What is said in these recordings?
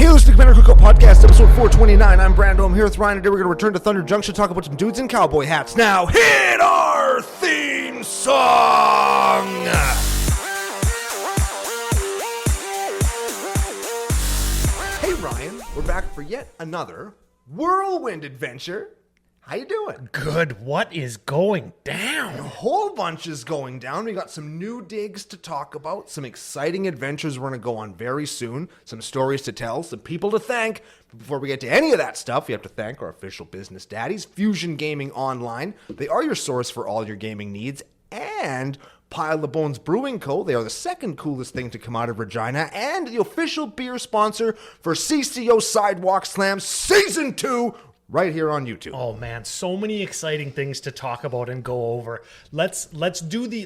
Hey, listen to Commander Cookout Podcast, episode 429. I'm Brando. I'm here with Ryan. Today we're going to return to Thunder Junction, talk about some dudes in cowboy hats. Now, hit our theme song! Hey, Ryan. We're back for yet another whirlwind adventure. How you doing? Good. What is going down? A whole bunch is going down. We got some new digs to talk about, some exciting adventures we're going to go on very soon, some stories to tell, some people to thank. But before we get to any of that stuff, we have to thank our official business daddies, Fusion Gaming Online. They are your source for all your gaming needs, and Pile of Bones Brewing Co. They are the second coolest thing to come out of Regina, and the official beer sponsor for CCO Sidewalk Slam Season 2, right here on YouTube. Oh man, so many exciting things to talk about and go over. Let's do the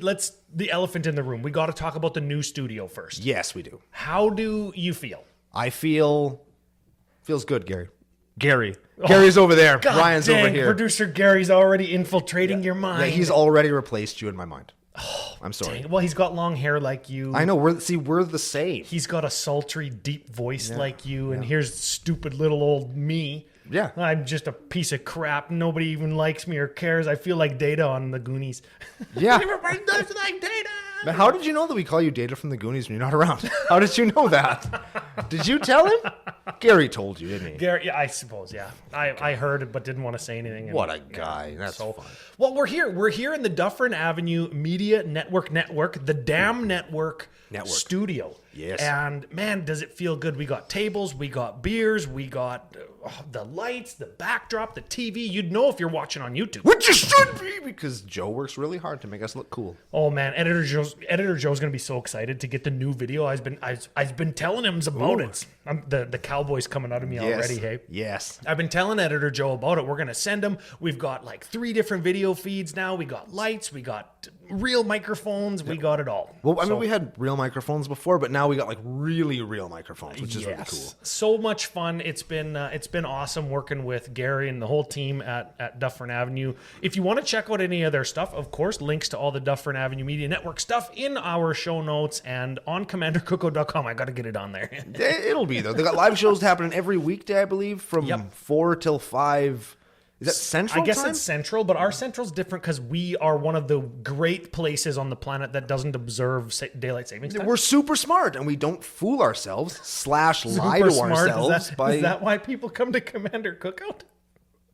elephant in the room. We got to talk about the new studio first. Yes, we do. How do you feel? I feels good, Gary. Gary's over there. God Ryan's dang, over here. Producer Gary's already infiltrating your mind. Yeah, he's already replaced you in my mind. I'm sorry. Dang. Well, he's got long hair like you. I know. We're the same. He's got a sultry, deep voice like you, and here's stupid little old me. Yeah. I'm just a piece of crap. Nobody even likes me or cares. I feel like Data on the Goonies. Yeah. Everybody does like Data. But how did you know that we call you Data from the Goonies when you're not around? How did you know that? Did you tell him? Gary told you, didn't he? Gary, yeah, I suppose, yeah. I heard it, but didn't want to say anything. What a guy. That's fun. Well, we're here. We're here in the Dufferin Avenue Media Network, the Damn Network studio. Yes. And man, does it feel good. We got tables, we got beers, we got the lights, the backdrop, the TV. You'd know if you're watching on YouTube. Which you should be, because Joe works really hard to make us look cool. Oh man, Editor Joe's going to be so excited to get the new video. I've been telling him about it. The cowboy's coming out of me already, hey? Yes. I've been telling Editor Joe about it. We're going to send him. We've got like 3 different video feeds now. We got lights. We got real microphones. We got it all. Well, I mean, we had real microphones before, but now we got like really real microphones, which is really cool. So much fun. It's been awesome working with Gary and the whole team at Dufferin Avenue. If you want to check out any of their stuff, of course, links to all the Dufferin Avenue Media Network stuff in our show notes and on commandercookout.com. I got to get it on there. It'll be there. They got live shows happening every weekday, I believe, from 4 till 5. Is that Central I guess time? it's Central, but our Central's different because we are one of the great places on the planet that doesn't observe daylight savings time. We're super smart, and we don't fool ourselves / lie to ourselves. Is that why people come to Commander Cookout?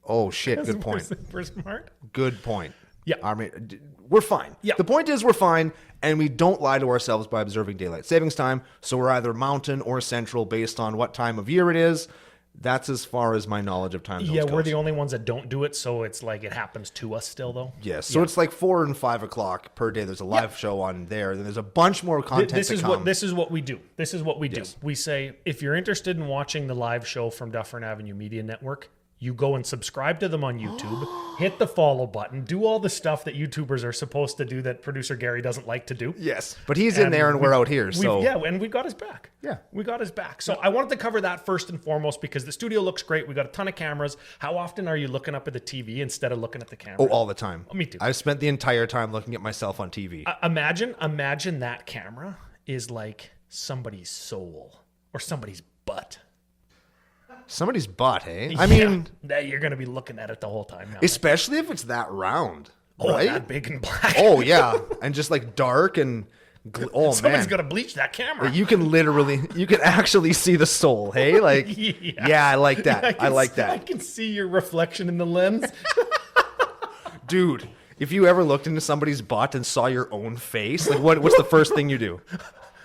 Oh, shit. Good point. We're super smart. Good point. Yeah. I mean, we're fine. Yeah. The point is we're fine, and we don't lie to ourselves by observing daylight savings time, so we're either mountain or central based on what time of year it is. That's as far as my knowledge of time zones goes. We're the only ones that don't do it, so it's like it happens to us still, though. Yes, so it's like 4 and 5 o'clock per day. There's a live show on there. Then there's a bunch more content to come. This is what we do. This is what we do. We say, if you're interested in watching the live show from Dufferin Avenue Media Network, you go and subscribe to them on YouTube, hit the follow button, do all the stuff that YouTubers are supposed to do that producer Gary doesn't like to do. Yes, but he's in there and we're out here. So and we got his back. Yeah. We got his back. So I wanted to cover that first and foremost because the studio looks great. We got a ton of cameras. How often are you looking up at the TV instead of looking at the camera? Oh, all the time. Me too. I've spent the entire time looking at myself on TV. Imagine that camera is like somebody's soul or somebody's butt. Somebody's butt, hey? I mean... You're going to be looking at it the whole time now. Especially if it's that round, Oh, right? that big and black. Oh, yeah. And just like dark and... Somebody's got to bleach that camera. You can actually see the soul, hey? Like, yeah I like that. I like that. I can see your reflection in the lens. Dude, if you ever looked into somebody's butt and saw your own face, like what's the first thing you do?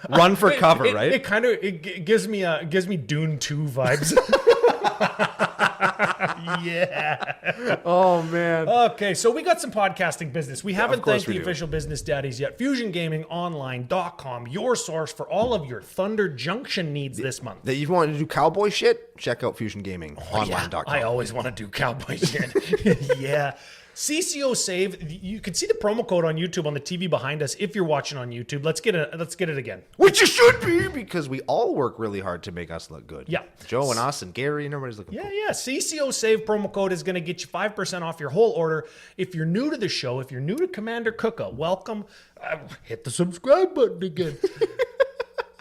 Run for cover, right? It gives me Dune 2 vibes. Yeah. Oh, man. Okay, so we got some podcasting business. We haven't thanked the do. official business daddies yet. FusionGamingOnline.com, your source for all of your Thunder Junction needs this month. That you want to do cowboy shit? Check out FusionGamingOnline.com. I always want to do cowboy shit. Yeah. CCO Save. You can see the promo code on YouTube on the TV behind us if you're watching on YouTube. Let's get it again. Which you should be, because we all work really hard to make us look good. Yeah. Joe and us and Gary and everybody's looking cool. Yeah. CCO Save promo code is going to get you 5% off your whole order. If you're new to the show, if you're new to Commander Cookout, welcome. Hit the subscribe button again.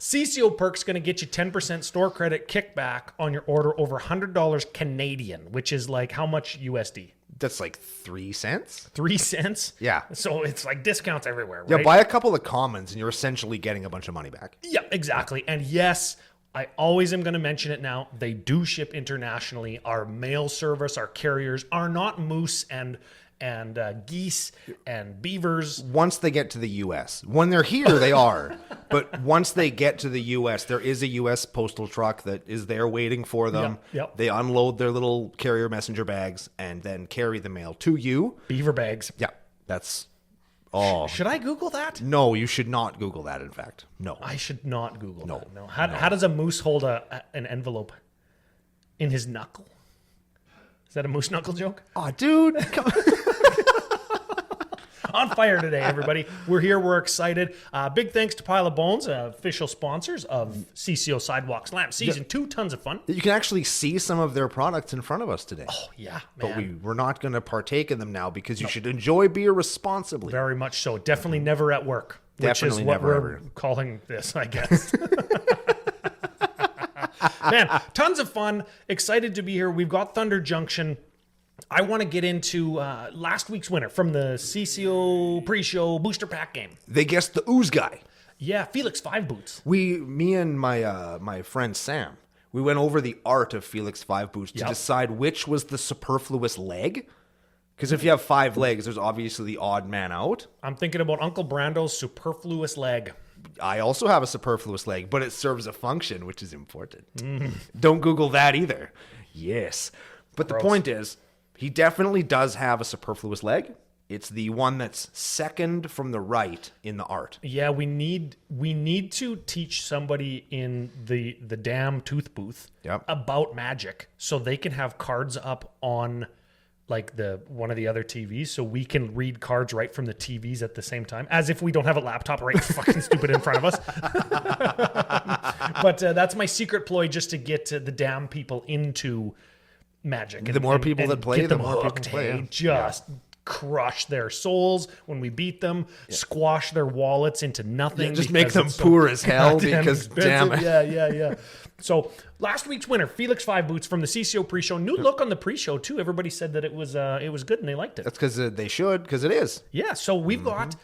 CCO Perk's going to get you 10% store credit kickback on your order over $100 Canadian, which is like how much USD? That's like 3 cents. 3 cents? Yeah. So it's like discounts everywhere, right? Yeah, buy a couple of commons and you're essentially getting a bunch of money back. Yeah, exactly. And yes, I always am going to mention it now. They do ship internationally. Our mail service, our carriers are not moose and geese and beavers. Once they get to the U.S. When they're here, they are. But once they get to the U.S., there is a U.S. postal truck that is there waiting for them. Yep. They unload their little carrier messenger bags and then carry the mail to you. Beaver bags. Yeah, that's... Oh. Should I Google that? No, you should not Google that, in fact. No. I should not Google that. No. How does a moose hold an envelope in his knuckle? Is that a moose knuckle joke? Oh, dude. Come On fire today, everybody. We're here. We're excited. Big thanks to Pile of Bones, official sponsors of CCO Sidewalk Slam. Season 2, tons of fun. You can actually see some of their products in front of us today. Oh, yeah, But man. we're not going to partake in them now because you should enjoy beer responsibly. Very much so. Definitely never at work, which Definitely is what never, we're ever. calling this, I guess. Man, tons of fun. Excited to be here. We've got Thunder Junction. I want to get into last week's winner from the CCO pre-show booster pack game. They guessed the ooze guy. Yeah, Felix 5 boots. Me and my friend Sam, we went over the art of Felix 5 boots to decide which was the superfluous leg. Because if you have 5 legs, there's obviously the odd man out. I'm thinking about Uncle Brando's superfluous leg. I also have a superfluous leg, but it serves a function, which is important. Don't Google that either. Yes. But the point is, he definitely does have a superfluous leg. It's the one that's second from the right in the art. Yeah, we need to teach somebody in the damn tooth booth about Magic so they can have cards up on like one of the other TVs so we can read cards right from the TVs at the same time, as if we don't have a laptop right fucking stupid in front of us. But that's my secret ploy, just to get the damn people into Magic. The more people that play, the more people play. Hey, just crush their souls when we beat them, squash their wallets into nothing. Just make them poor as hell because damn it. Yeah. So last week's winner, Felix 5 boots from the CCO pre-show. New look on the pre-show too. Everybody said that it was good and they liked it. That's because they should, because it is. Yeah. So we've got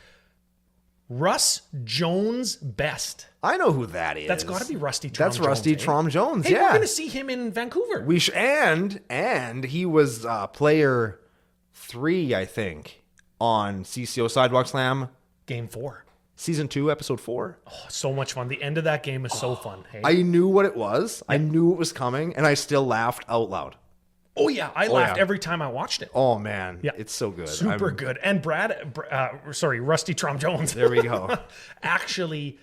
Russ Jones Best. I know who that is. That's got to be Rusty Trom Jones. That's Rusty Trom Jones. Hey, yeah. we're going to see him in Vancouver. And he was player 3, I think, on CCO Sidewalk Slam. Game 4. Season 2, episode 4. Oh, so much fun. The end of that game is so fun. Hey? I knew what it was. I knew it was coming, and I still laughed out loud. Oh, yeah. I laughed every time I watched it. Oh, man. Yeah. It's so good. Super good. And Rusty Trom Jones. There we go. Actually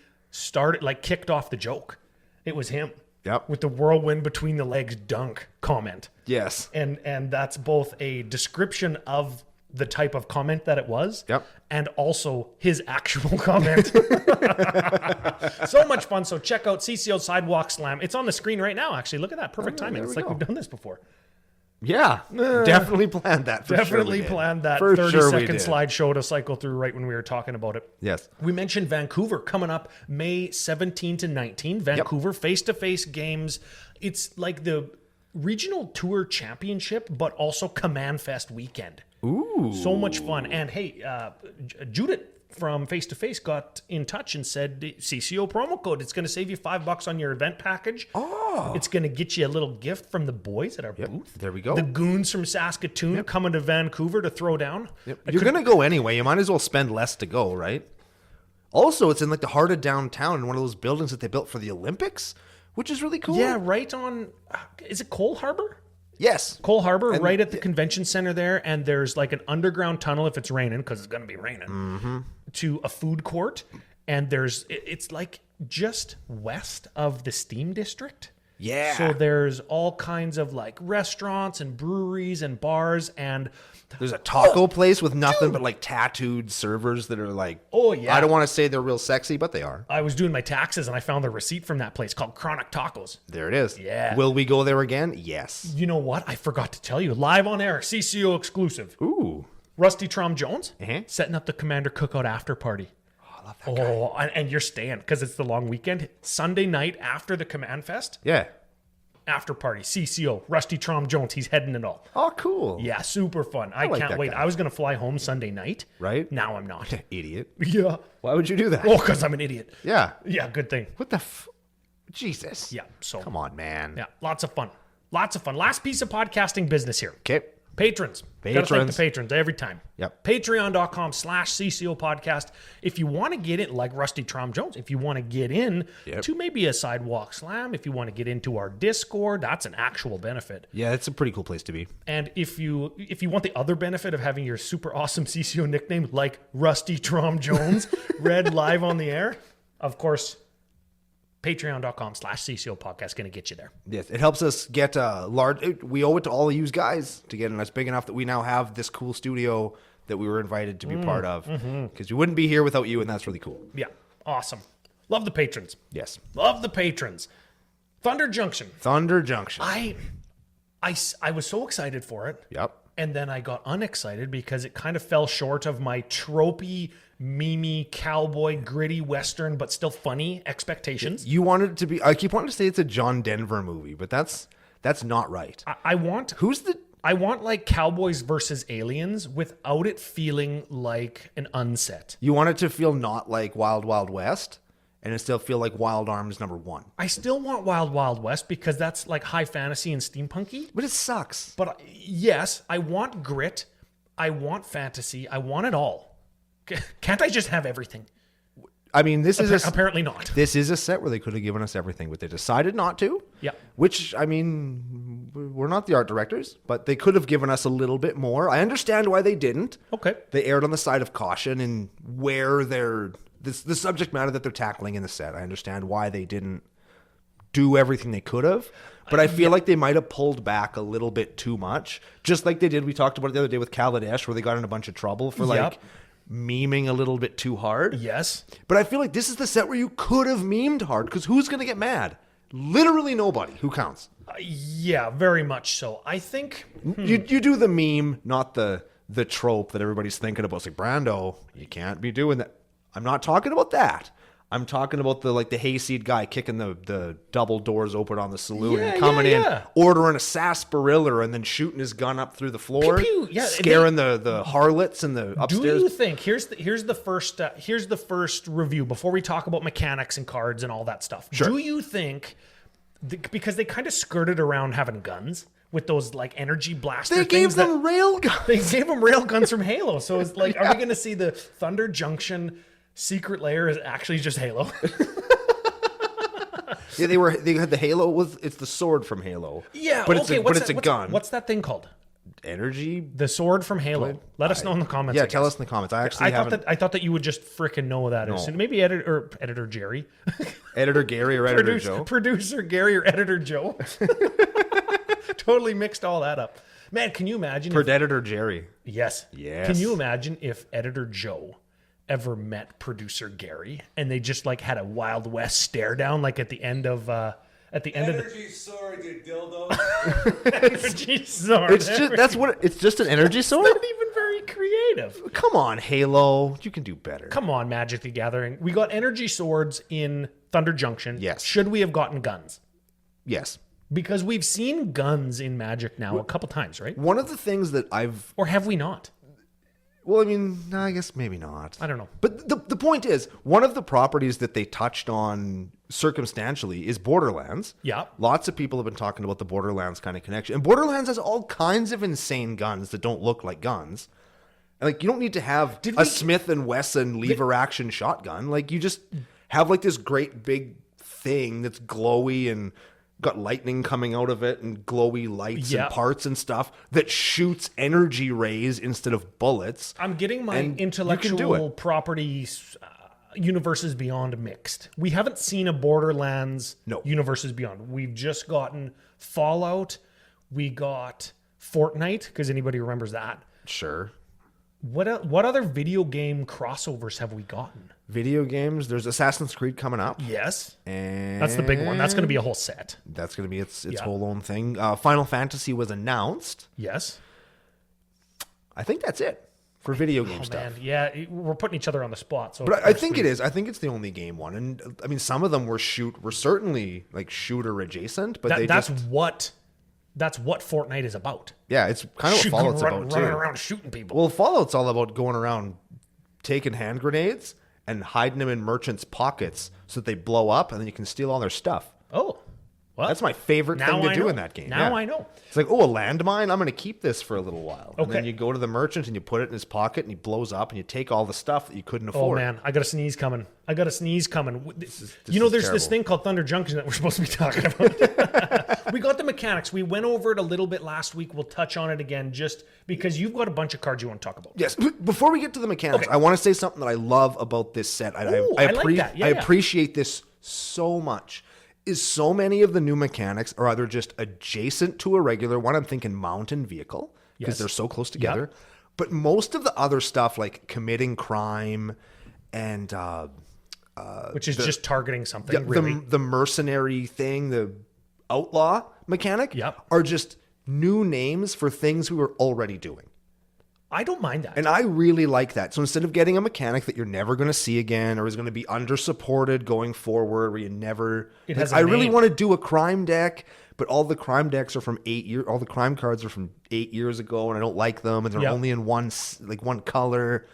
kicked off the joke. It was him. Yep. With the whirlwind between the legs dunk comment. Yes. And that's both a description of the type of comment that it was. Yep. And also his actual comment. So much fun. So check out CCO Sidewalk Slam. It's on the screen right now, actually. Look at that. Perfect timing. It's like we've done this before. Yeah. Definitely planned that. Definitely planned that 30-second slideshow to cycle through right when we were talking about it. Yes. We mentioned Vancouver coming up May 17 to 19. Vancouver face-to-face games. It's like the regional tour championship, but also Command Fest weekend. Ooh. So much fun. And hey, Judith from Face to Face got in touch and said CCO promo code. It's going to save you $5 on your event package. Oh. It's going to get you a little gift from the boys at our booth. There we go. The goons from Saskatoon coming to Vancouver to throw down. Yep. You're going to go anyway. You might as well spend less to go, right? Also, it's in like the heart of downtown in one of those buildings that they built for the Olympics, which is really cool. Yeah, right on, is it Cole Harbor? Yes. Cole Harbor, right at the convention center there, and there's like an underground tunnel if it's raining, because it's going to be raining, to a food court, and it's like just west of the Steam District. Yeah. So there's all kinds of like restaurants and breweries and bars, and there's a taco place with nothing but like tattooed servers that are like, oh yeah. I don't want to say they're real sexy, but they are. I was doing my taxes and I found the receipt from that place called Chronic Tacos. There it is. Yeah. Will we go there again? Yes. You know what? I forgot to tell you. Live on air, CCO exclusive. Ooh. Rusty Trom Jones Uh-huh. setting up the Commander Cookout after party. love that guy. Oh, and you're staying because it's the long weekend. Sunday night after the Command Fest, Yeah. after party, CCO, Rusty Trom Jones, he's heading it all. Oh, cool. Yeah, super fun. I like can't that wait. guy. I was going to fly home Sunday night. Right? Now I'm not. Idiot. Yeah. Why would you do that? Oh, because I'm an idiot. Yeah. Yeah, good thing. What the Jesus. Yeah, so. Come on, man. Yeah, lots of fun. Lots of fun. Last piece of podcasting business here. Okay. Patrons. Gotta thank the patrons every time. Yep. Patreon.com/CCO Podcast. If you want to get in, like Rusty Trom Jones, if you want to get in to maybe a sidewalk slam, if you want to get into our Discord, that's an actual benefit. Yeah, it's a pretty cool place to be. And if you want the other benefit of having your super awesome CCO nickname like Rusty Trom Jones read live on the air, of course, Patreon.com/CCO Podcast going to get you there. Yes, it helps us get large. We owe it to all of you guys to get us big enough that we now have this cool studio that we were invited to be part of. Because we wouldn't be here without you, and that's really cool. Yeah, awesome. Love the patrons. Yes. Love the patrons. Thunder Junction. Thunder Junction. I was so excited for it. Yep. And then I got unexcited because it kind of fell short of my tropey, memey, cowboy, gritty Western, but still funny expectations. You wanted it to be. I keep wanting to say it's a John Denver movie, but that's not right. I want like cowboys versus aliens without it feeling like an unset. You want it to feel not like Wild Wild West, and it still feel like Wild Arms #1. I still want Wild Wild West because that's like high fantasy and steampunky. But it sucks. But yes, I want grit. I want fantasy. I want it all. Can't I just have everything? I mean, this is apparently not. This is a set where they could have given us everything, but they decided not to. Yeah. Which, I mean, we're not the art directors, but they could have given us a little bit more. I understand why they didn't. Okay. They erred on the side of caution in where they're the subject matter that they're tackling in the set. I understand why they didn't do everything they could have, but I feel like they might have pulled back a little bit too much, just like they did. We talked about it the other day with Kaladesh, where they got in a bunch of trouble for memeing a little bit too hard. Yes. But I feel like this is the set where you could have memed hard, because who's going to get mad? Literally nobody. Who counts? Yeah, very much so. I think you do the meme, not the trope that everybody's thinking about. It's like, Brando, you can't be doing that. I'm not talking about that. I'm talking about the hayseed guy kicking the double doors open on the saloon and coming in, ordering a sarsaparilla and then shooting his gun up through the floor, pew, pew. Yeah, scaring the harlots in the upstairs. Do you think here's the first review before we talk about mechanics and cards and all that stuff? Sure. Do you think because they kind of skirted around having guns with those like energy blaster they things? They gave them rail guns. They gave them rail guns from Halo. So it's like, are we going to see the Thunder Junction secret layer is actually just Halo? Yeah, they had the Halo. It's the sword from Halo. Yeah, but okay. it's a gun. What's that thing called? Energy. The sword from Halo. Let us know in the comments. Yeah, tell us in the comments. I thought that you would just frickin' know that. No. Maybe editor Jerry, editor Gary, or editor Joe, producer Gary, or editor Joe. Totally mixed all that up. Man, can you imagine? Editor Jerry. Yes. Yes. Can you imagine if editor Joe ever met producer Gary and they just like had a Wild West stare down, like at the end of energy sword, you dildo. Energy sword. It's just an energy sword. It's not even very creative. Come on, Halo, you can do better. Come on, Magic the Gathering. We got energy swords in Thunder Junction. Yes. Should we have gotten guns? Yes. Because we've seen guns in Magic now a couple times, right? One of the things that or have we not? Well, I mean, no, I guess maybe not. I don't know. But the point is, one of the properties that they touched on circumstantially is Borderlands. Yeah. Lots of people have been talking about the Borderlands kind of connection. And Borderlands has all kinds of insane guns that don't look like guns. And, like, you don't need to have Smith & Wesson lever-action shotgun. Like, you just have, like, this great big thing that's glowy and got lightning coming out of it and glowy lights and parts and stuff that shoots energy rays instead of bullets. I'm getting my intellectual property universes beyond mixed. We haven't seen a Borderlands universes beyond. We've just gotten Fallout. We got Fortnite, because anybody remembers that. Sure. What other video game crossovers have we gotten? Video games. There's Assassin's Creed coming up. Yes. And that's the big one. That's going to be a whole set. That's going to be its whole own thing. Final Fantasy was announced. Yes. I think that's it. for video game Oh, stuff. man. Yeah, we're putting each other on the spot. So But I think it is. I think it's the only game one. And I mean, some of them were certainly like shooter adjacent, but that's what Fortnite is about. yeah, it's kind of what Fallout's about too. Running around shooting people. Well, Fallout's all about going around taking hand grenades and hiding them in merchants' pockets so that they blow up and then you can steal all their stuff. Oh, well, That's my favorite thing to do know. in that game. Now Yeah. I know. It's like, oh, a landmine? I'm going to keep this for a little while. And then Okay. you go to the merchant and you put it in his pocket and he blows up and you take all the stuff that you couldn't Oh afford. man, I got a sneeze coming. There's is this terrible. thing called Thunder Junction that we're supposed to be talking about. We got the mechanics. We went over it a little bit last week. We'll touch on it again just because you've got a bunch of cards you want to talk about. Yes. Before we get to the mechanics, Okay. I want to say something that I love about this set. Ooh, I like that. Yeah, I yeah. appreciate this so much. Is so many of the new mechanics are either just adjacent to a regular one. I'm thinking mountain vehicle because Yes. they're so close together. But most of the other stuff like committing crime and Which is just targeting something, really. the mercenary thing, the outlaw mechanic, Yep. are just new names for things we were already doing. I don't mind that. And I really like that. So instead of getting a mechanic that you're never going to see again or is going to be under supported going forward where you never... It has I a really name. want to do a crime deck, but all the crime decks are from 8 years... All the crime cards are from 8 years ago and I don't like them and they're Yep. only in one color.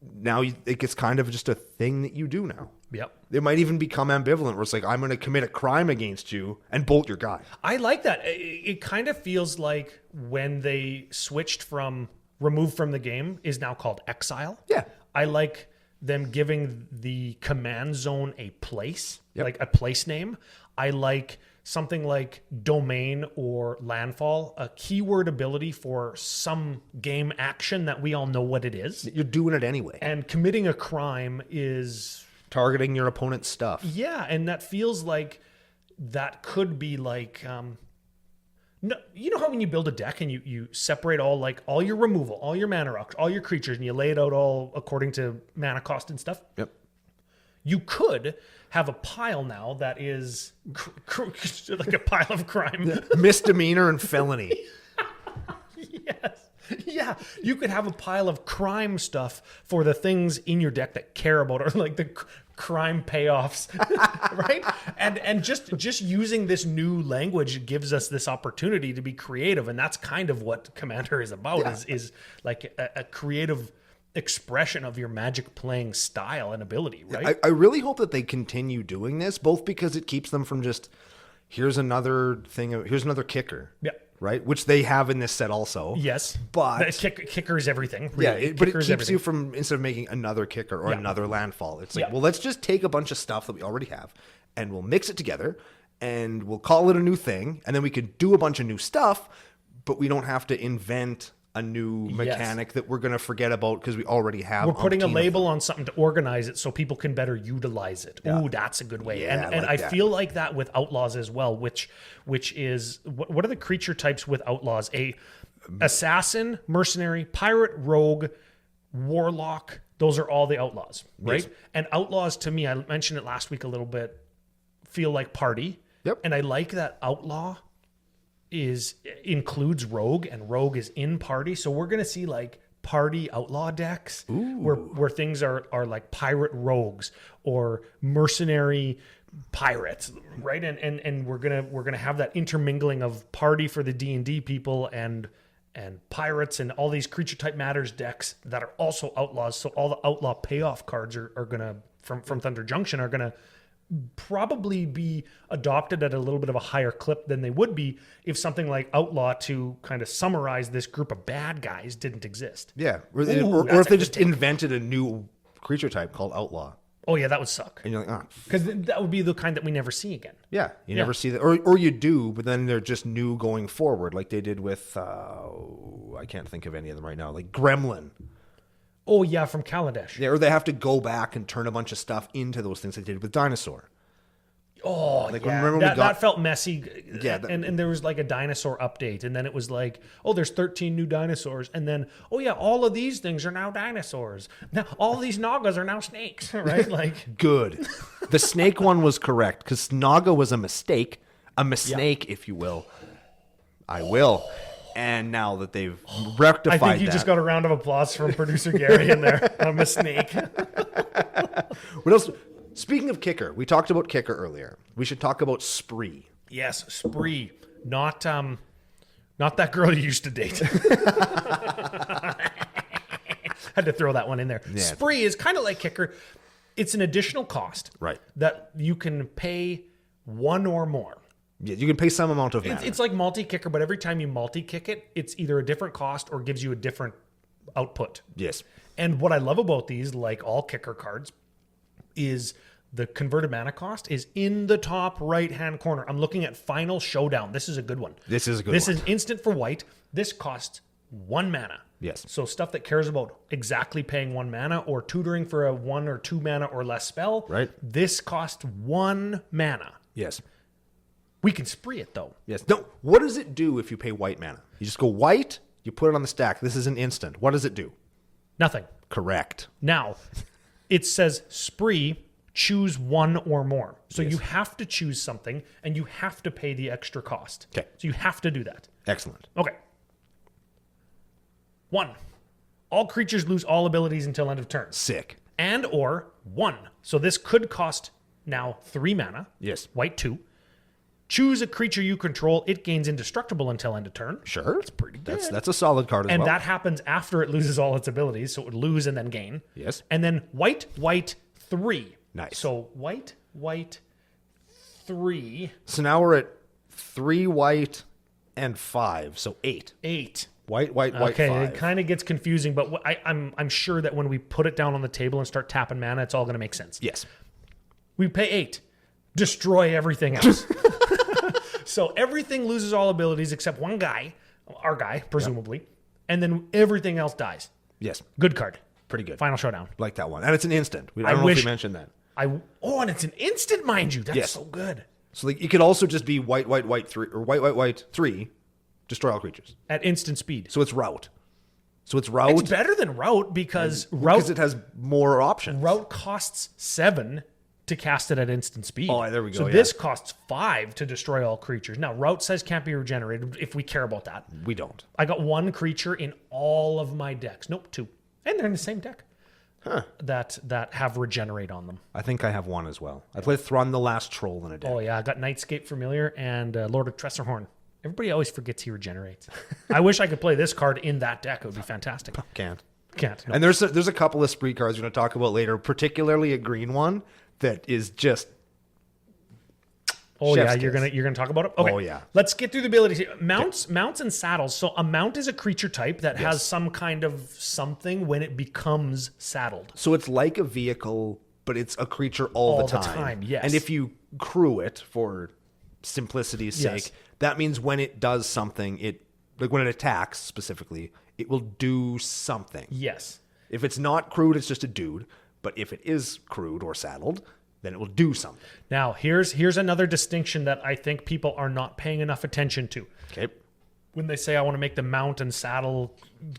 Now it gets kind of just a thing that you do now. Yep. They might even become ambivalent where it's like, I'm going to commit a crime against you and bolt your guy. I like that. It kind of feels like when they switched from removed from the game is now called exile. Yeah. I like them giving the command zone a place, Yep. like a place name. I like something like domain or landfall, a keyword ability for some game action that we all know what it is. You're doing it anyway. And committing a crime is, Targeting your opponent's stuff. yeah, and that feels like that could be like, no, you know how when you build a deck and you separate all your removal, all your mana rocks, all your creatures, and you lay it out all according to mana cost and stuff? Yep. You could have a pile now that is like a pile of crime. Misdemeanor and felony. Yes. Yeah. You could have a pile of crime stuff for the things in your deck that care about or like the crime payoffs, right? And just using this new language gives us this opportunity to be creative, and that's kind of what Commander is about. Yeah. Is like a creative expression of your Magic playing style and ability, right? I really hope that they continue doing this, both because it keeps them from just here's another kicker. Yeah. Right, which they have in this set also. Yes, but the kicker is everything. yeah, Really. but it Kicker is keeps everything. you from, instead of making another kicker or Yeah. another landfall, it's like, Yeah. well, let's just take a bunch of stuff that we already have and we'll mix it together and we'll call it a new thing, and then we could do a bunch of new stuff, but we don't have to invent a new mechanic that we're going to forget about because we already have. We're putting a umpteen of label on something to organize it so people can better utilize it. Yeah. Ooh, that's a good way. Yeah, and I like I that. feel like that with Outlaws as well, which is what are the creature types with Outlaws? A assassin, mercenary, pirate, rogue, warlock. Those are all the Outlaws, right? Yes. And Outlaws to me, I mentioned it last week a little bit, feel like party. Yep. And I like that Outlaw includes rogue, and rogue is in party, so we're gonna see like party outlaw decks where things are like pirate rogues or mercenary pirates, right? And we're gonna have that intermingling of party for the D&D people and pirates and all these creature type matters decks that are also outlaws. So all the outlaw payoff cards are gonna from Thunder Junction are gonna probably be adopted at a little bit of a higher clip than they would be if something like Outlaw, to kind of summarize this group of bad guys, didn't exist. Yeah, Ooh, or that's if a they good just take. invented a new creature type called Outlaw, Oh yeah, that would suck. and you're like, oh, Because that would be the kind that we never see again. yeah, you Yeah. never see that, or you do, but then they're just new going forward, like they did with I can't think of any of them right now, like Gremlin. Oh yeah, from Kaladesh. Yeah, or they have to go back and turn a bunch of stuff into those things they did with Dinosaur. Oh Like, yeah, remember we that got- felt messy. Yeah, that- and there was like a dinosaur update, and then it was like, oh, there's 13 new dinosaurs, and then oh yeah, all of these things are now dinosaurs. Now all these Nagas are now snakes, right? Like Good. The snake one was correct because Naga was a mistake, if you will. I will. And now that they've I rectified think you that, just got a round of applause from producer Gary in there. I'm a snake. what else? Speaking of kicker, we talked about kicker earlier. We should talk about spree. Yes, spree. Not that girl you used to date. Had to throw that one in there. Yeah. Spree is kind of like kicker. It's an additional cost. Right. That you can pay one or more. Yeah, you can pay some amount of mana. It's like multi-kicker, but every time you multi-kick it, it's either a different cost or gives you a different output. Yes. And what I love about these, like all kicker cards, is the converted mana cost is in the top right-hand corner. I'm looking at Final Showdown. This is a good one. This is a good This one. is instant for white. This costs 1 mana. Yes. So stuff that cares about exactly paying 1 mana or tutoring for a 1 or 2 mana or less spell. Right. This costs 1 mana. Yes. We can spree it though. Yes. No, what does it do if you pay white mana? You just go white, you put it on the stack. This is an instant. What does it do? Nothing. Correct. Now, it says spree, choose 1 or more. So you have to choose something and you have to pay the extra cost. Okay. So you have to do that. Excellent. Okay. 1. All creatures lose all abilities until end of turn. Sick. And or 1. So this could cost now 3 mana. Yes. White 2. Choose a creature you control. It gains indestructible until end of turn. Sure. That's pretty good. That's a solid card as And well. that happens after it loses all its abilities. So it would lose and then gain. Yes. And then white 3. Nice. So white 3. So now we're at 3 white and 5. So 8. 8. White, Okay, 5. it kind of gets confusing, but I'm sure that when we put it down on the table and start tapping mana, it's all going to make sense. Yes. We pay 8. Destroy everything else. So everything loses all abilities except one guy, our guy, presumably, and then everything else dies. Yes. Good card. Pretty good. Final Showdown. Like that one. And it's an instant. I don't know if you mentioned that. And it's an instant, mind you. That's Yes. so good. So like, it could also just be white 3 or white 3, destroy all creatures. At instant speed. So it's route. Route It's better than route because because it has more options. route costs 7 to cast it at instant speed. Oh, there we go, So yeah. this costs 5 to destroy all creatures. Now, route says can't be regenerated if we care about that. We don't. I got 1 creature in all of my decks. Nope, 2. And they're in the same deck. That have regenerate on them. I think I have 1 as well. I played Thrun the Last Troll in a deck. Oh yeah, I got Nightscape Familiar and Lord of Tressorhorn. Everybody always forgets he regenerates. I wish I could play this card in that deck. It would be fantastic. Can't. Can't. No. And there's a couple of spree cards we're going to talk about later, particularly a green one that is just Oh chef's yeah, kiss. you're gonna talk about it. Okay. Oh, yeah. Let's get through the abilities. Here. Mounts and saddles. So a mount is a creature type that has some kind of something when it becomes saddled. So it's like a vehicle, but it's a creature all the time. Yes. And if you crew it for simplicity's Yes. sake, that means when it does something, like when it attacks specifically, it will do something. Yes. If it's not crewed, it's just a dude. But if it is crewed or saddled, then it will do something. Now here's another distinction that I think people are not paying enough attention to. Okay. When they say I want to make the mount and saddle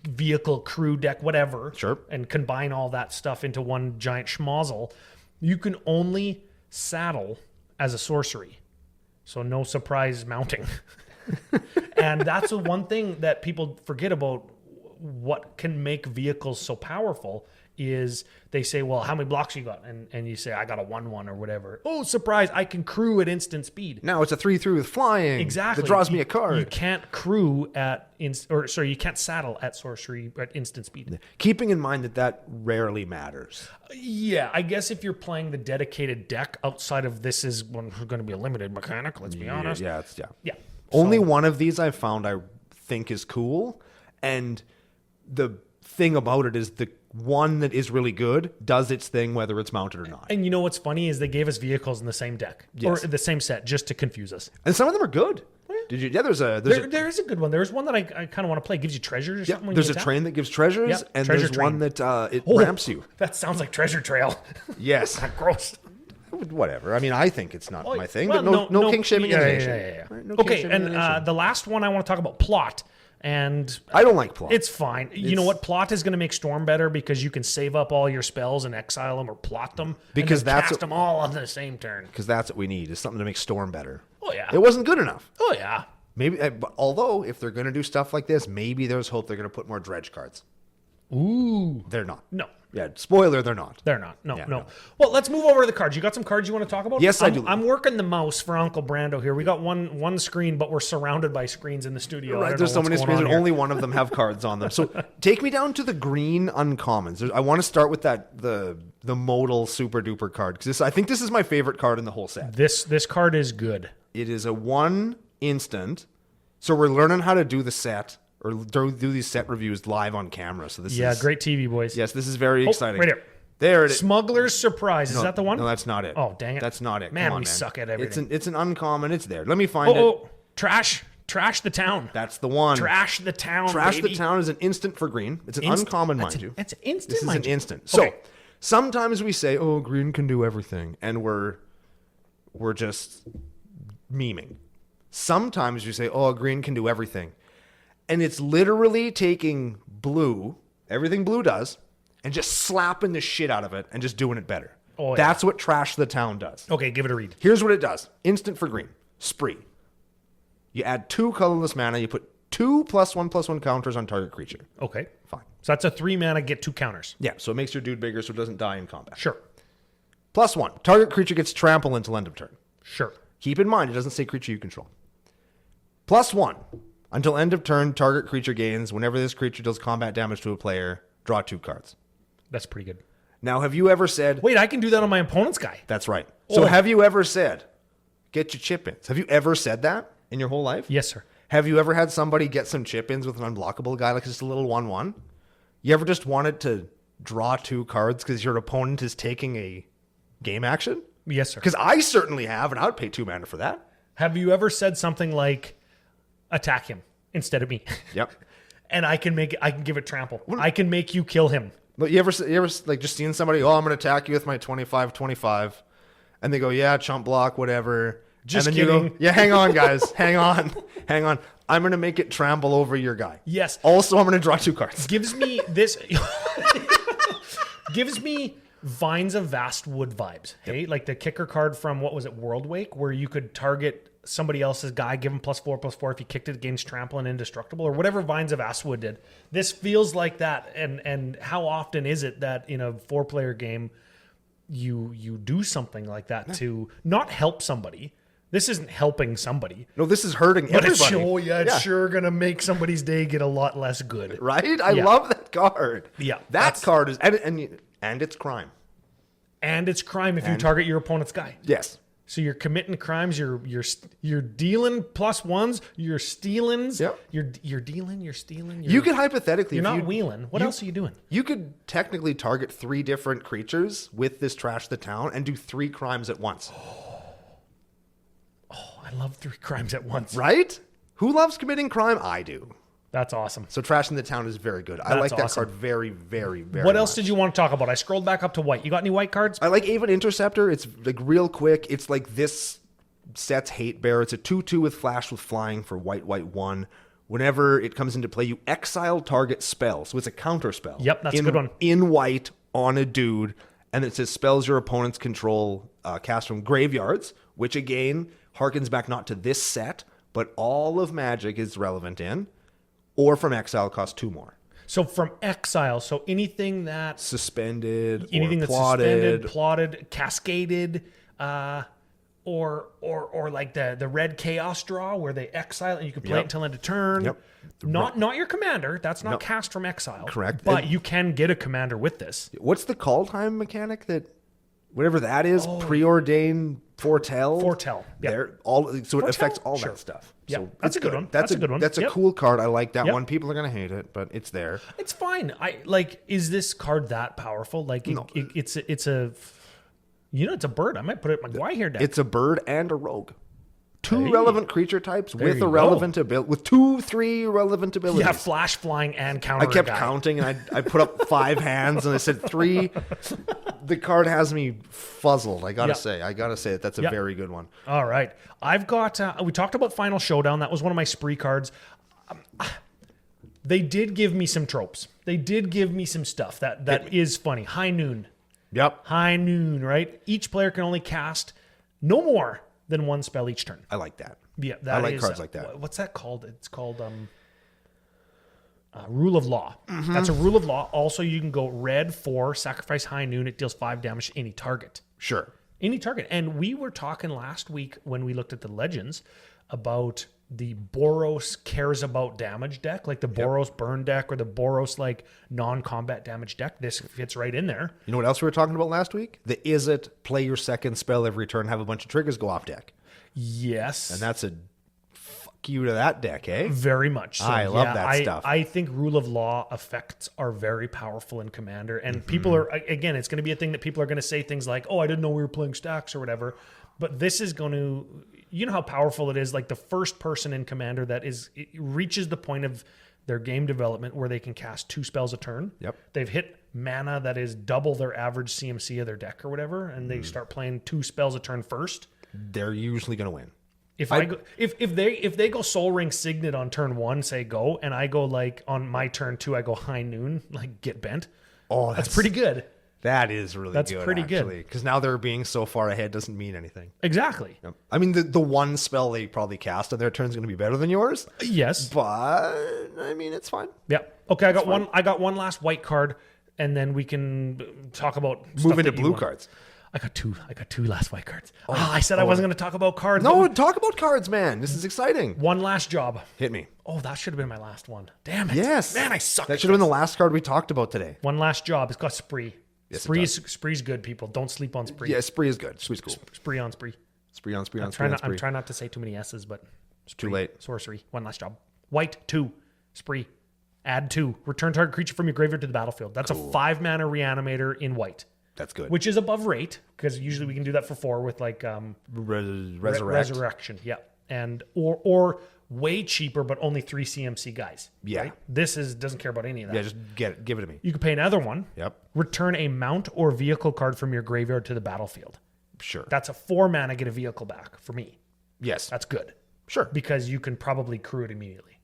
vehicle crew deck whatever, Sure. and combine all that stuff into one giant schmozzle, you can only saddle as a sorcery. So no surprise mounting. And that's the one thing that people forget about what can make vehicles so powerful is they say, well, how many blocks you got? And you say, I got a 1/1 or whatever. Oh, surprise, I can crew at instant speed. Now it's a 3/3 with flying. Exactly. That draws me a card. You can't crew you can't saddle at sorcery at instant speed. Keeping in mind that rarely matters. Yeah, I guess if you're playing the dedicated deck outside of this is going to be a limited mechanic, let's be honest. Yeah. Yeah. Only one of these I've found I think is cool. And the thing about it is the one that is really good does its thing whether it's mounted or not. And you know what's funny is they gave us vehicles in the same deck Yes. or the same set just to confuse us. And some of them are good. Did you? Yeah, there There is a good one. There's one that I kind of want to play. It gives you treasures or something. When there's you a attack. train that gives treasures, Yeah, and treasure there's one train. that it Oh, ramps you. That sounds like Treasure Trail. Yes. Gross. Whatever. I mean, I think it's not my thing, Well, but no king shaming in the nation. Yeah. Right? No king Okay, shaming in and the nation. the last one I want to talk about, plot. And I don't like plot. it's fine. You know what? Plot is going to make Storm better because you can save up all your spells and exile them or plot them. Because and then that's cast them all on the same turn. because that's what we need is something to make Storm better. Oh, yeah. It wasn't good enough. Oh, yeah. Maybe, although if they're going to do stuff like this, maybe there's hope they're going to put more dredge cards. Ooh. They're not. No. Yeah, spoiler, they're not. They're not. No, Yeah, no. no. Well, let's move over to the cards. You got some cards you want to talk about? Yes, I do. I'm working the mouse for Uncle Brando here. We got one screen, but we're surrounded by screens in the studio. Right, there's so many screens, and only one of them have cards on them. So take me down to the green uncommons. I want to start with the modal super duper card because I think this is my favorite card in the whole set. This card is good. It is a 1 instant. So we're learning how to do the set or do these set reviews live on camera. So this is great TV, boys. Yes, this is very exciting. Right here. There it is. Smuggler's Surprise. Is that the one? No, that's not it. Oh, dang it. That's not it. Man, Come on, we suck at everything. It's an uncommon. It's there. Let me find it. Oh, trash the town. That's the one. Trash the town. Trash baby. the town is an instant for green. It's an uncommon, mind you. It's an instant. This is mind an you. instant. So Okay. sometimes we say, "Oh, green can do everything," and we're just memeing. Sometimes we say, "Oh, green can do everything," and it's literally taking blue, everything blue does, and just slapping the shit out of it and just doing it better. Oh, yeah. That's what Trash the Town does. Okay, give it a read. Here's what it does. Instant for green. Spree. You add 2 colorless mana. You put 2 +1/+1 counters on target creature. Okay. Fine. So that's a 3 mana, get 2 counters. Yeah, so it makes your dude bigger so it doesn't die in combat. Sure. +1. Target creature gets trample until end of turn. Sure. Keep in mind, it doesn't say creature you control. +1. Until end of turn, target creature gains. Whenever this creature deals combat damage to a player, draw 2 cards. That's pretty good. Now, have you ever said... Wait, I can do that on my opponent's guy. That's right. So Oh. have you ever said, get your chip-ins? Have you ever said that in your whole life? Yes, sir. Have you ever had somebody get some chip-ins with an unblockable guy, like just a little 1/1? You ever just wanted to draw 2 cards because your opponent is taking a game action? Yes, sir. Because I certainly have, and I would pay 2 mana for that. Have you ever said something like, attack him instead of me? Yep. And I can give it trample. I can make you kill him. But you ever like just seeing somebody, oh, I'm going to attack you with my 25/25, and they go, yeah, chump block, whatever. Just and then kidding. You go, yeah, hang on, guys. hang on. I'm going to make it trample over your guy. Yes. Also, I'm going to draw 2 cards. Gives me this... gives me Vines of Vastwood vibes. Hey, like the kicker card from, what was it, World Wake, where you could target somebody else's guy, give him +4/+4 if you kicked it against trample and indestructible, or whatever Vines of Vastwood did. This feels like that. And how often is it that in a 4-player game you do something like that to not help somebody? This isn't helping somebody. No, this is hurting But everybody. it's sure going to make somebody's day get a lot less good. Right? I Yeah. love that card. Yeah, That that's- card is... And it's crime. And it's crime if you target your opponent's guy. Yes. So you're committing crimes. You're dealing +1s. You're stealings. Yep. You're dealing. You're stealing. You could hypothetically... You're if not you- wheeling. What else are you doing? You could technically target 3 different creatures with this Trash the Town and do 3 crimes at once. Oh, I love 3 crimes at once. Right? Who loves committing crime? I do. That's awesome. So Trashing the Town is very good. I like that awesome. card very, very, very What else much. did you want to talk about? I scrolled back up to white. You got any white cards? I like Aven Interceptor. It's like real quick. It's like this set's Hate Bear. It's a 2/2 with flash with flying for white 1. Whenever it comes into play, you exile target spell. So it's a counter spell. Yep, that's a good one. In white on a dude. And it says spells your opponents control cast from graveyards, which again harkens back not to this set, but all of Magic is relevant in. Or from exile costs 2 more. So from exile. So anything that Suspended, anything or that's plotted. suspended, plotted, cascaded, or like the red chaos draw where they exile and you can play it until end of turn. Yep. Not your commander. That's not No. cast from exile. Correct. But And- you can get a commander with this. What's the call time mechanic that, whatever that is, preordain, foretell? Foretell, yep. They're all, so it affects all Sure. that stuff. Yep. So That's it's a good one. That's That's a good one. That's a Yep. cool card. I like that Yep. one. People are going to hate it, but it's there. It's fine. Is this card that powerful? Like it's a it's a bird. I might put it in my Guy deck. It's a bird and a rogue. 2 Hey. relevant creature types with you a go. relevant ability, with 3 relevant abilities. yeah, flash, flying, and counter. I kept guy. counting, and I put up 5 hands, and I said 3. The card has me fuzzled. I gotta say it. That's a Yep. very good one. All right. I've got, we talked about Final Showdown. That was one of my spree cards. They did give me some tropes. They did give me some stuff that is funny. High Noon. Yep, High Noon, right? Each player can only cast no more than 1 spell each turn. I like that. Yeah, I like cards like that. What's that called? It's called Rule of Law. That's a Rule of Law. Also, you can go red 4, sacrifice High Noon. It deals 5 damage to any target. Sure. Any target. And we were talking last week when we looked at the Legends about the Boros cares about damage deck, like the Boros burn deck or the Boros like non-combat damage deck. This fits right in there. You know what else we were talking about last week? The Is It play your second spell every turn, have a bunch of triggers go off deck. Yes. And that's a fuck you to that deck, eh? Very much so. I love that stuff. I think Rule of Law effects are very powerful in Commander. And people are, again, it's going to be a thing that people are going to say things like, oh, I didn't know we were playing stacks or whatever. But this is going to, you know how powerful it is. Like the first person in Commander that it reaches the point of their game development where they can cast 2 spells a turn. Yep. They've hit mana that is double their average CMC of their deck or whatever. And they start playing 2 spells a turn first. They're usually going to win. If they go Soul Ring Signet on turn 1, say go, and I go like on my turn 2, I go High Noon, like get bent. Oh, that's pretty good. That is really That's good. pretty good. Because now they're being so far ahead doesn't mean anything. Exactly. Yep. I mean, the one spell they probably cast on their turn is going to be better than yours. Yes, but I mean, it's fine. Yeah. Okay, I got one last white card, and then we can talk about move into blue cards. I got two last white cards. I said I wasn't going to talk about cards. No, talk about cards, man. This is exciting. One last job. Hit me. Oh, that should have been my last one. Damn it. Yes. Man, I suck. That should have been the last card we talked about today. One last job. It's got Spree. Yes, Spree's good, people. Don't sleep on Spree. Yeah, Spree is good. Spree's cool. Spree on Spree. Spree on Spree on Spree. on Spree. I'm trying not to say too many S's, but Spree. Too late. Sorcery. One last job. White 2. Spree. Add 2. Return target creature from your graveyard to the battlefield. That's a 5-mana reanimator in white. That's good. Which is above rate, because usually we can do that for 4 with like Resurrection. Yeah. And or way cheaper, but only 3 CMC guys. Yeah. Right? This doesn't care about any of that. Yeah, just give it to me. You can pay another one. Yep. Return a mount or vehicle card from your graveyard to the battlefield. Sure. That's a 4 mana, get a vehicle back for me. Yes. That's good. Sure. Because you can probably crew it immediately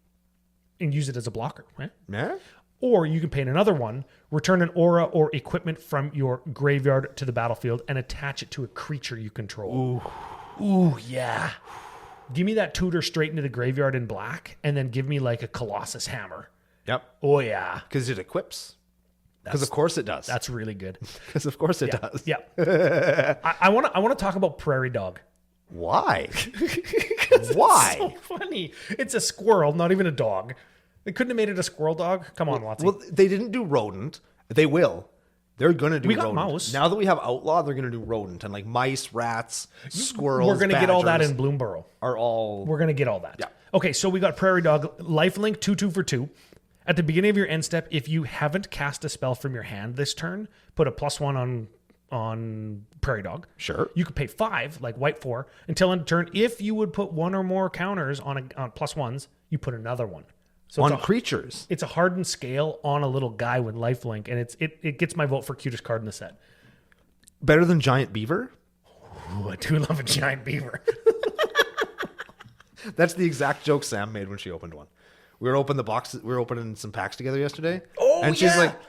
and use it as a blocker. Right? Yeah. Or you can pay another one, return an aura or equipment from your graveyard to the battlefield and attach it to a creature you control. Ooh, yeah. Give me that tutor straight into the graveyard in black, and then give me like a Colossus Hammer. Yep. Oh, yeah. Because it equips. Because of course it does. That's really good. Because of course it does. Yeah. I want to talk about Prairie Dog. Why? Why? It's so funny. It's a squirrel, not even a dog. They couldn't have made it a squirrel dog. Come on, Watsy. Well, they didn't do rodent. They will. They're going to do rodent. We got mouse. Now that we have outlaw, they're going to do rodent. And like mice, rats, squirrels, We're going to get all that in badgers Bloomborough. are all... We're going to get all that. Yeah. Okay, so we got Prairie Dog. Lifelink, 2/2 for 2. At the beginning of your end step, if you haven't cast a spell from your hand this turn, put a +1 on Prairie Dog. Sure. You could pay 5, like white 4, until end of turn. If you would put 1 or more counters on +1s, you put another one. So on creatures. It's a hardened scale on a little guy with lifelink, and it gets my vote for cutest card in the set. Better than Giant Beaver? Ooh, I do love a giant beaver. That's the exact joke Sam made when she opened one. We were opening some packs together yesterday. Oh, and she's like,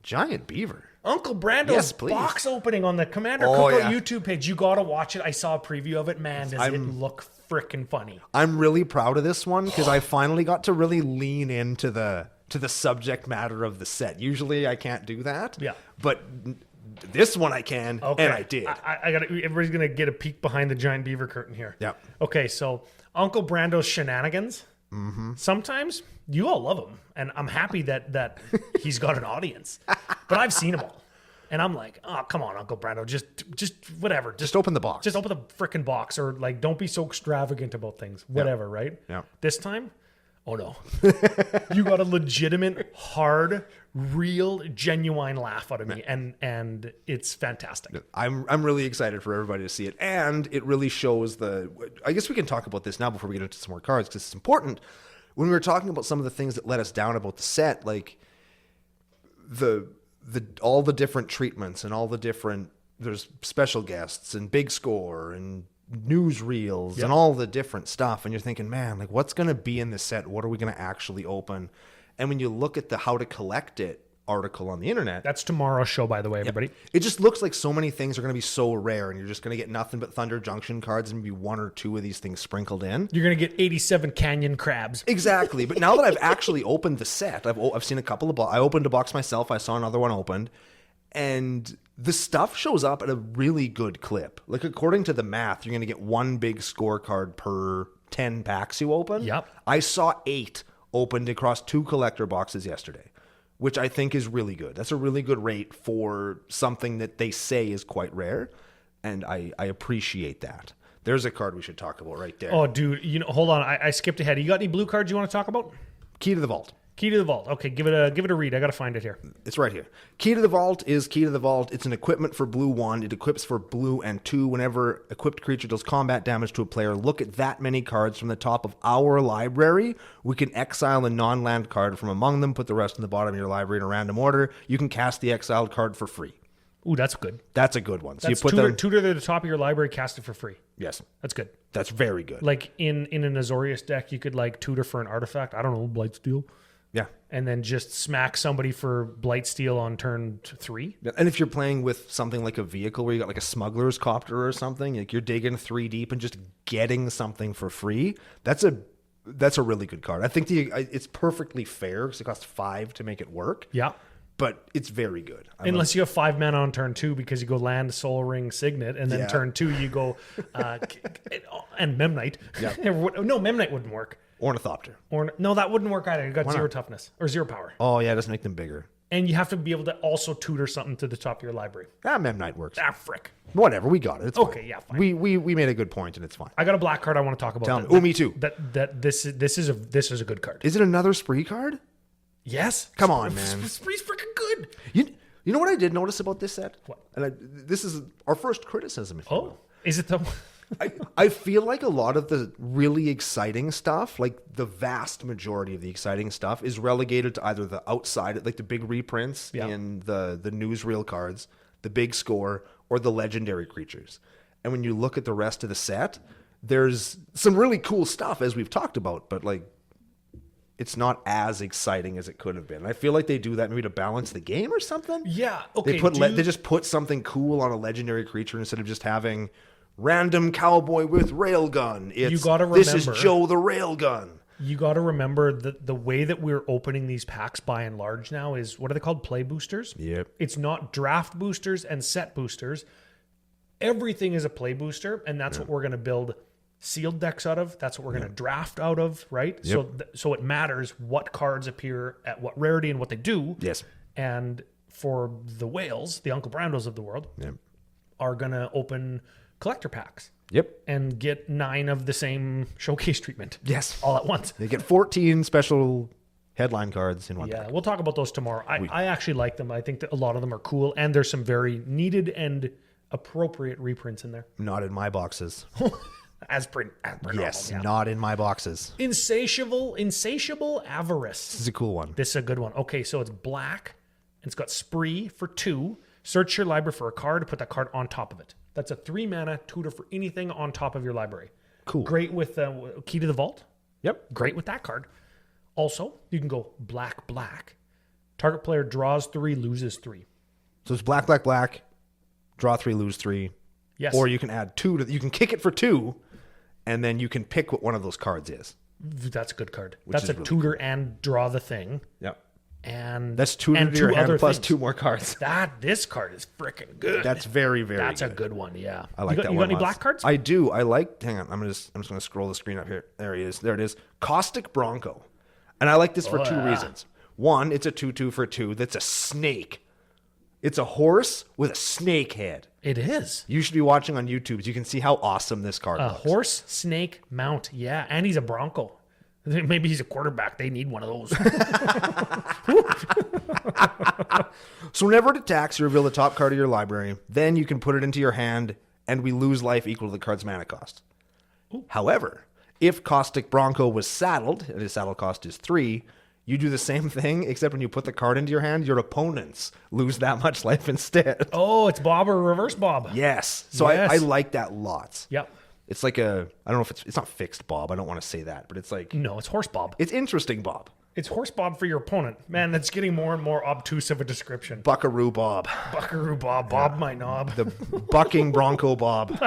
Giant Beaver. Uncle Brando's Yes, please. box opening on the Commander Oh, Cookout yeah. YouTube page. You gotta watch it. I saw a preview of it. Man, does it look freaking funny. I'm really proud of this one because I finally got to really lean into the subject matter of the set. Usually I can't do that. Yeah. But this one I can, and I did. I got. Everybody's gonna get a peek behind the giant beaver curtain here. Yeah. Okay, so Uncle Brando's shenanigans. Mm-hmm. Sometimes you all love him, and I'm happy that he's got an audience. But I've seen them all, and I'm like, oh, come on, Uncle Brando, just whatever, Just open the box. just open the frickin' box, or like, don't be so extravagant about things. Whatever, right? Yeah. This time, oh no, you got a legitimate, hard, real, genuine laugh out of me, and it's fantastic. I'm really excited for everybody to see it, and it really shows I guess we can talk about this now before we get into some more cards because it's important. When we were talking about some of the things that let us down about the set, like all the different treatments and all the different, there's special guests and big score and newsreels and all the different stuff, and you're thinking, man, like what's going to be in this set? What are we going to actually open? And when you look at how to collect it, article on the internet. That's tomorrow's show, by the way, everybody. It just looks like so many things are going to be so rare, and you're just going to get nothing but Thunder Junction cards and maybe one or two of these things sprinkled in. You're going to get 87 Canyon crabs. Exactly. But now that I've actually opened the set, I've seen a couple of I opened a box myself. I saw another one opened, and the stuff shows up at a really good clip. Like, according to the math, you're going to get one big scorecard per 10 packs you open. Yep. I saw 8 opened across 2 collector boxes yesterday, which I think is really good. That's a really good rate for something that they say is quite rare, and I appreciate that. There's a card we should talk about right there. Oh, dude, hold on. I skipped ahead. You got any blue cards you want to talk about? Key to the Vault. Key to the Vault. Okay, give it a read. I got to find it here. It's right here. Key to the Vault is Key to the Vault. It's an equipment for blue 1. It equips for blue and 2. Whenever equipped creature deals combat damage to a player, look at that many cards from the top of our library. We can exile a non-land card from among them, put the rest in the bottom of your library in a random order. You can cast the exiled card for free. Ooh, that's good. That's a good one. So That's you put tutor to the top of your library, cast it for free. Yes. That's good. That's very good. Like in an Azorius deck, you could like tutor for an artifact. I don't know, Blightsteel. Yeah. And then just smack somebody for Blightsteel on turn 3. And if you're playing with something like a vehicle where you got like a smuggler's copter or something, like you're digging 3 deep and just getting something for free, that's a really good card. I think it's perfectly fair because it costs 5 to make it work. Yeah. But it's very good. Unless you have 5 mana on turn 2 because you go land, Soul Ring, Signet, and then Yeah. turn 2 you go and Memnite. Yeah. No, Memnite wouldn't work. Ornithopter. Or no, that wouldn't work either. You got 0 toughness or 0 power. Oh, yeah, it doesn't make them bigger. And you have to be able to also tutor something to the top of your library. Memnite works. Ah, frick. Whatever, we got it. It's Okay, fine. yeah, fine. We made a good point, and it's fine. I got a black card I want to talk about. Tell me. Oh, me too. This is a good card. Is it another spree card? Yes. Come on, man. Spree's freaking good. You know what I did notice about this set? What? And this is our first criticism, if you will. Is it the... I feel like a lot of the really exciting stuff, like the vast majority of the exciting stuff, is relegated to either the outside, like the big reprints in the newsreel cards, the big score, or the legendary creatures. And when you look at the rest of the set, there's some really cool stuff, as we've talked about, but like it's not as exciting as it could have been. I feel like they do that maybe to balance the game or something. Yeah, okay. They just put something cool on a legendary creature instead of just having random cowboy with railgun. You gotta this is remember- Joe the railgun. You got to remember that the way that we're opening these packs by and large now is, what are they called? Play boosters? Yep. It's not draft boosters and set boosters. Everything is a play booster, and that's what we're going to build sealed decks out of. That's what we're going to draft out of, right? Yep. So it matters what cards appear at what rarity and what they do. Yes. And for the whales, the Uncle Brandos of the world, Yep. are going to open collector packs. Yep. And get 9 of the same showcase treatment. Yes. All at once. They get 14 special headline cards in one Yeah, pack. we'll talk about those tomorrow. I actually like them. I think that a lot of them are cool, and there's some very needed and appropriate reprints in there. Not in my boxes. As per normal, Yes, yeah. not in my boxes. Insatiable avarice. This is a cool one. This is a good one. Okay, so it's black, and it's got spree for 2. Search your library for a card, put that card on top of it. That's a 3 mana tutor for anything on top of your library. Cool. Great with Key to the Vault. Yep. Great with that card. Also, you can go black. Target player draws 3, loses 3. So it's black, draw 3, lose 3. Yes. Or you can add 2 you can kick it for 2, and then you can pick what one of those cards is. That's a good card. Which That's is a really tutor and draw the thing. Yep. And That's 2 and to your hand other plus things. 2 more cards. This card is freaking good. That's very, very That's good. a good one, yeah. I like you got, that you one. got any lots. black cards? I do. Hang on. I'm just going to scroll the screen up here. There he is. There it is. Caustic Bronco. And I like this for 2 reasons. One, it's a 2/2 for 2 that's a snake. It's a horse with a snake head. It is. You should be watching on YouTube so you can see how awesome this card A looks. horse, snake, mount. Yeah, and he's a Bronco. Maybe he's a quarterback. They need one of those. So whenever it attacks, you reveal the top card of your library. Then you can put it into your hand, and we lose life equal to the card's mana cost. However, if Caustic Bronco was saddled, and his saddle cost is 3, you do the same thing, except when you put the card into your hand, your opponents lose that much life instead. Oh, it's Bob or reverse Bob. Yes. So Yes. I like that lots. Yep. It's like I don't know if it's not fixed Bob. I don't want to say that, but it's like, No, it's horse Bob. it's interesting Bob. It's horse bob for your opponent. Man, that's getting more and more obtuse of a description. Buckaroo Bob. Buckaroo Bob, Bob my knob. The bucking Bronco Bob.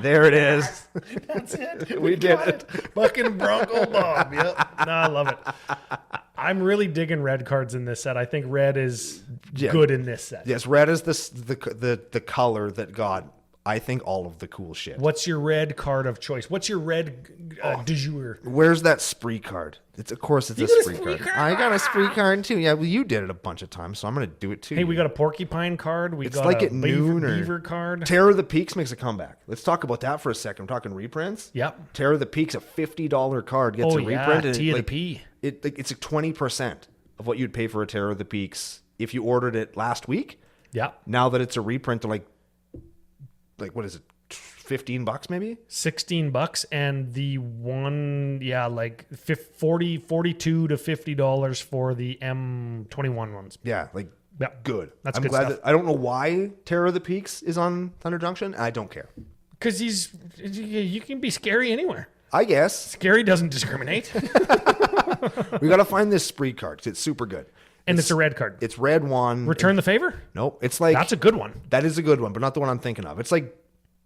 There it is. That's it. We did it. Bucking Bronco Bob. Yep. No, I love it. I'm really digging red cards in this set. I think red is good in this set. Yes, red is the color that got, I think, all of the cool shit. What's your red card of choice? What's your red du jour? Where's that spree card? Of course it's You a got a spree spree card. card? I got a spree card too. Yeah, well, you did it a bunch of times, so I'm going to do it too. Hey, we got a porcupine card. We It's got like a at noon or beaver card. Terror of the Peaks makes a comeback. Let's talk about that for a second. I'm talking reprints. Yep. Terror of the Peaks, a $50 card gets Oh, a yeah, reprint. And T of the like, P. It's like 20% of what you'd pay for a Terror of the Peaks if you ordered it last week. Yeah. Now that it's a reprint, to like what is it? $15 maybe? $16 and the one, like 42 to $50 for the M21 ones. Yeah, Yeah. good. That's I'm good glad stuff. that I don't know why Terror of the Peaks is on Thunder Junction. I don't care. Because you can be scary anywhere. I guess Scary doesn't discriminate. we got to find this spree card 'cause it's super good. And it's a red card. It's red one. Return the favor? Nope. It's like That's a good one. that is a good one, but not the one I'm thinking of. It's like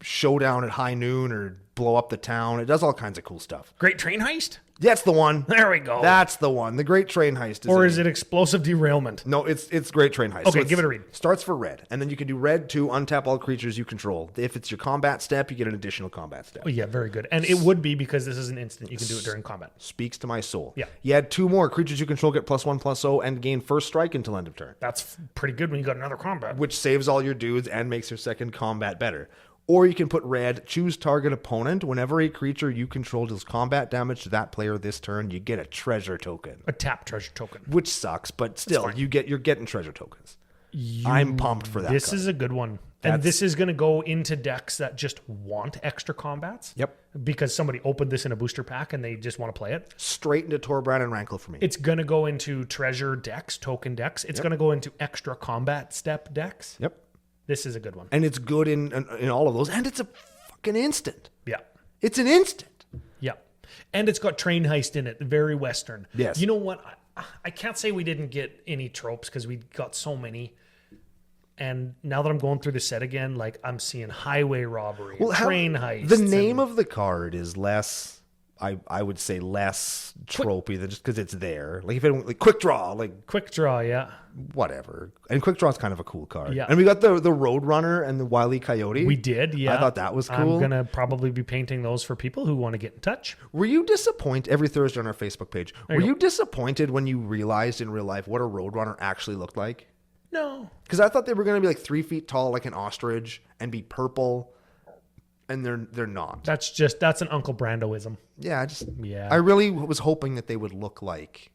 Showdown at high noon or Blow Up the Town. It does all kinds of cool stuff. Great train heist? That's the one. There we go. That's the one. The Great Train Heist. Or is it explosive derailment? No, it's Great Train Heist. Okay, it's- give it a read. Starts for red, and then you can do red to untap all creatures you control. If it's your combat step, you get an additional combat step. Oh, yeah, very good. And it would be because this is an instant. You can do it during combat. Speaks to my soul. Yeah. You add 2 more creatures you control get +1/+0 and gain first strike until end of turn, That's pretty good when you got another combat. which saves all your dudes and makes your second combat better. Or you can put red, choose target opponent. Whenever a creature you control deals combat damage to that player this turn, you get a treasure token, A tap treasure token. which sucks, but still, fine. you're getting treasure tokens. I'm pumped for that. This card. is a good one. That's- And this is going to go into decks that just want extra combats. Yep. Because somebody opened this in a booster pack and they just want to play it. Straight into Torbrand and Rankle for me. It's going to go into treasure decks, token decks. It's going to go into extra combat step decks. Yep. This is a good one. And it's good in all of those. And it's a fucking instant. Yeah. It's an instant. Yeah. And it's got train heist in it, very Western. Yes. You know what? I can't say we didn't get any tropes because we got so many. And now that I'm going through the set again, like I'm seeing highway robbery, train heist. The name of the card is less, I would say, less tropey than just because it's there. Like if it like quick draw, like Quick draw, yeah. whatever. And quick draw is kind of a cool card. Yeah. And we got the Roadrunner and the Wile E. Coyote. We did, yeah. I thought that was cool. I'm going to probably be painting those for people who want to get in touch. Were you disappointed every Thursday on our Facebook page? Were you you disappointed when you realized in real life what a Roadrunner actually looked like? No. Because I thought they were going to be like 3 feet tall, like an ostrich, and be purple, and they're not. That's an Uncle Brandoism. Yeah, Yeah. I really was hoping that they would look like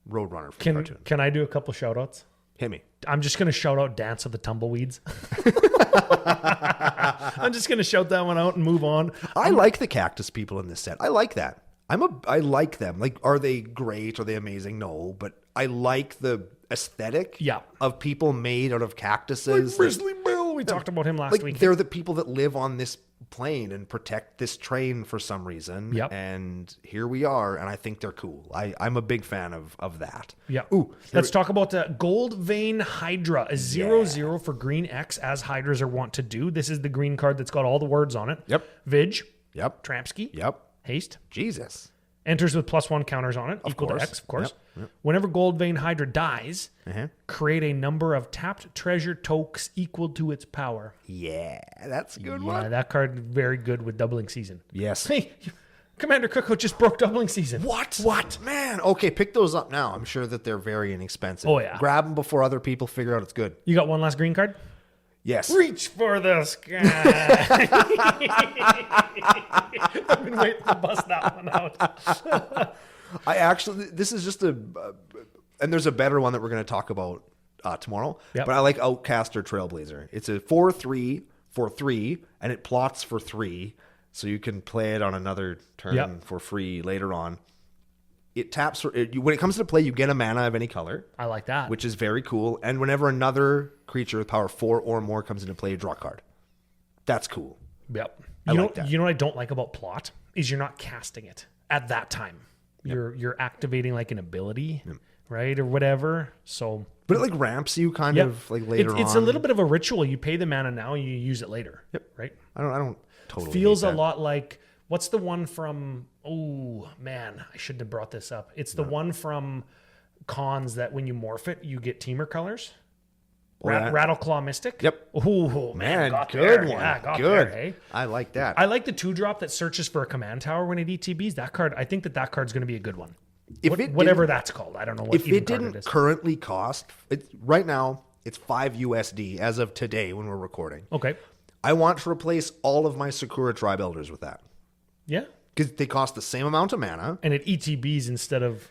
Roadrunner from the cartoon. Can I do a couple shout outs? Hit me. I'm just going to shout out Dance of the Tumbleweeds. I'm just going to shout that one out and move on. I like the cactus people in this set. I like that. I like them. Like, are they great? Are they amazing? No, but I like the aesthetic Yeah. of people made out of cactuses. Grizzly Bill. We talked about him last Like, week. they're the people that live on this plane and protect this train for some reason. Yep. And here we are, and I think they're cool. I'm a big fan of that. Yeah. Ooh, Let's talk about the Gold Vein Hydra, a 0/0 for green X, as Hydras are wont to do. This is the green card that's got all the words on it. Yep. Vig, Yep. Tramsky, Yep. Haste. Jesus. Enters with +1 counters on it, equal course. to X, of course. Yep. Whenever Gold Vein Hydra dies, Uh-huh. create a number of tapped treasure tokens equal to its power. Yeah, that's a good Yeah, one. that card very good with doubling season. Yes. Hey, Commander Cookout just broke doubling season. What? Man. Okay, pick those up now. I'm sure that they're very inexpensive. Oh, yeah. Grab them before other people figure out it's good. You got one last green card? Yes. Reach for the sky. I've been waiting to bust that one out. This is just and there's a better one that we're going to talk about tomorrow. Yep. But I like Outcaster Trailblazer. It's a 4/3 for 3, and it plots for 3, so you can play it on another turn Yep. for free later on. It taps when it comes to play, you get a mana of any color, I like that. which is very cool. And whenever another creature with power 4 or more comes into play, you draw a card. That's cool. Yep. I like that. You know what I don't like about plot is you're not casting it at that time. You're activating like an ability, right, or whatever. So, but it like ramps you kind of like later on. It's a little bit of a ritual. You pay the mana now, you use it later. Yep. Right. I don't totally feels hate a that. lot like what's the one from? Oh man, I shouldn't have brought this up. It's the one from Cons that when you morph it, you get teamer colors. Rattleclaw Mystic. Yep. Oh man, got good there. one. Yeah, got Good. there, hey? I like that. I like the 2-drop that searches for a command tower when it ETBs. That card, I think that card's going to be a good one. Whatever that's called, I don't know what. If even it card didn't it is. currently cost, right now it's $5 USD as of today when we're recording. Okay. I want to replace all of my Sakura Tribe Elders with that Yeah. because they cost the same amount of mana. And it ETBs instead of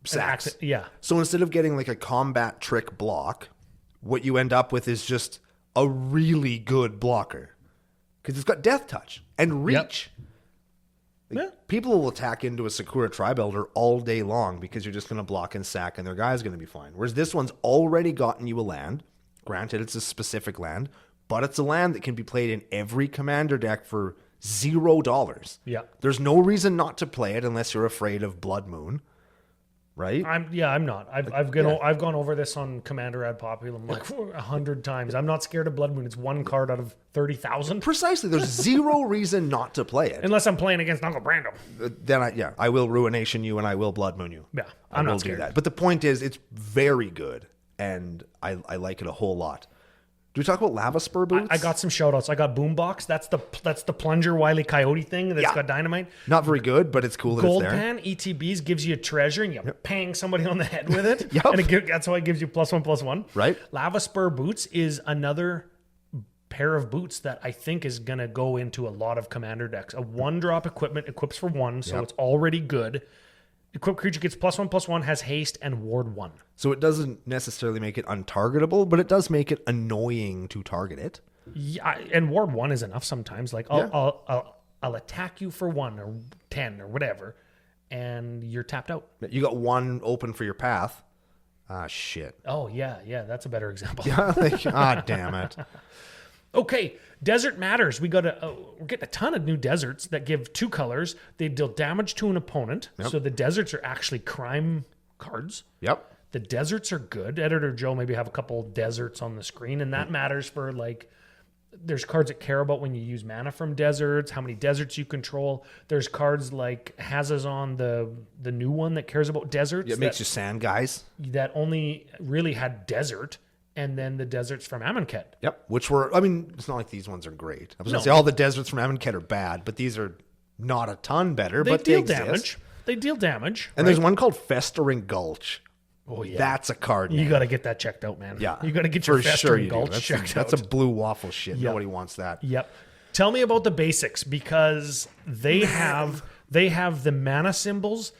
Sacks. Yeah. So instead of getting like a combat trick block, what you end up with is just a really good blocker because it's got Death Touch and Reach. Yeah. People will attack into a Sakura Tribe Elder all day long because you're just going to block and sack and their guy's going to be fine. Whereas this one's already gotten you a land. Granted, it's a specific land, but it's a land that can be played in every commander deck for $0. Yeah. There's no reason not to play it unless you're afraid of Blood Moon, right? I'm not. I've gone over this on Commander Ad Populum like 100 times. I'm not scared of Blood Moon. It's one card out of 30,000. Precisely. There's zero reason not to play it. Unless I'm playing against Uncle Brando. Then I will Ruination you and I will Blood Moon you. Yeah, I I'm will not scared. do that. But the point is, it's very good, and I like it a whole lot. Do we talk about Lava Spur Boots? I got some shoutouts. I got Boombox. That's the plunger Wile Coyote thing that's got dynamite. Not very good, but it's cool that Gold it's there. Pan ETBs gives you a treasure and you pang somebody on the head with it. Yep. And that's why it gives you +1/+1. Right. Lava Spur Boots is another pair of boots that I think is going to go into a lot of commander decks. A 1-drop equipment equips for 1, so it's already good. Equipped creature gets +1/+1, has haste, and ward 1. So it doesn't necessarily make it untargetable, but it does make it annoying to target it. Yeah, and ward 1 is enough sometimes. Like I'll attack you for 1 or 10 or whatever, and you're tapped out. You got 1 open for your path. Ah, shit. Oh yeah, that's a better example. Damn it. Okay, Desert Matters. We're getting a ton of new deserts that give 2 colors. They deal damage to an opponent. So the deserts are actually crime cards. Yep. The deserts are good. Editor Joe maybe have a couple deserts on the screen, and that matters for like. There's cards that care about when you use mana from deserts, how many deserts you control. There's cards like Hazazon, the new one that cares about deserts. It makes you sand guys. That only really had desert. And then the deserts from Amonkhet. Yep. Which were, I mean, it's not like these ones are great. I was going to say all the deserts from Amonkhet are bad, but these are not a ton better, but they exist. Damage. They deal damage. And there's one called Festering Gulch. Oh, yeah. That's a card You name. got to get that checked out, man. Yeah. You got to get your For sure Festering you do. Gulch checked out. That's a blue waffle shit. Nobody wants that. Yep. Tell me about the basics, because they have the mana symbols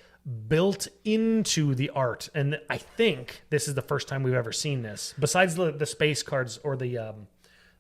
built into the art, and I think this is the first time we've ever seen this. Besides the space cards or the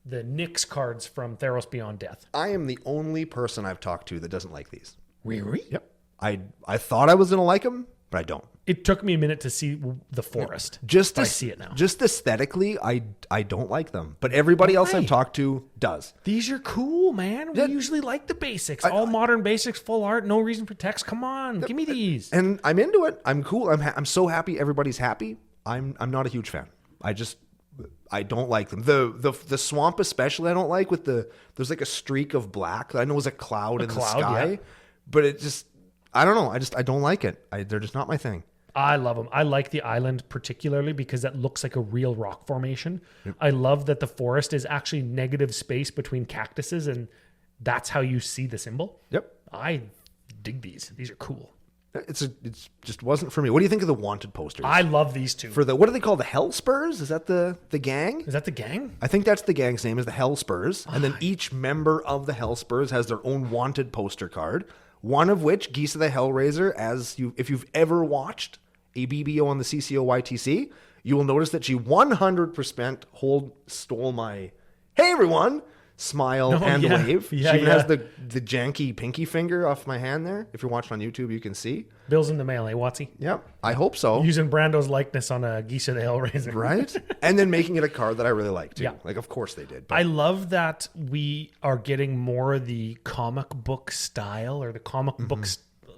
Nyx cards from Theros Beyond Death. I am the only person I've talked to that doesn't like these. Really? Yep. I thought I was going to like them, but I don't. It took me a minute to see the forest. Just I see it now. Just aesthetically, I don't like them. But everybody else I've talked to does. These are cool, man. We usually like the basics. All modern basics, full art, no reason for text. Come on, give me these. And I'm into it. I'm cool. I'm so happy everybody's happy. I'm not a huge fan. I don't like them. The swamp especially I don't like with there's like a streak of black that I know is a cloud in the sky. Yeah. But it just I don't know. I don't like it. They're just not my thing. I love them. I like the island particularly because that looks like a real rock formation. Yep. I love that the forest is actually negative space between cactuses, and that's how you see the symbol. Yep. I dig these. These are cool. It's just wasn't for me. What do you think of the wanted posters? I love these two. For what do they call the Hell Spurs? Is that the gang? Is that the gang? I think that's the gang's name is the Hell Spurs. And then each member of the Hell Spurs has their own wanted poster card. One of which, Geese of the Hellraiser, if you've ever watched a BBO on the CCO YTC, you will notice that she 100% stole my "Hey everyone" smile and wave. Yeah, she even has the janky pinky finger off my hand there. If you're watching on YouTube, you can see. Bill's in the mail, eh, Watsy? Yep, I hope so. Using Brando's likeness on a Geese of the Hellraiser. Right? And then making it a card that I really like too. Yeah. Like, of course they did. But I love that we are getting more of the comic book style or the comic book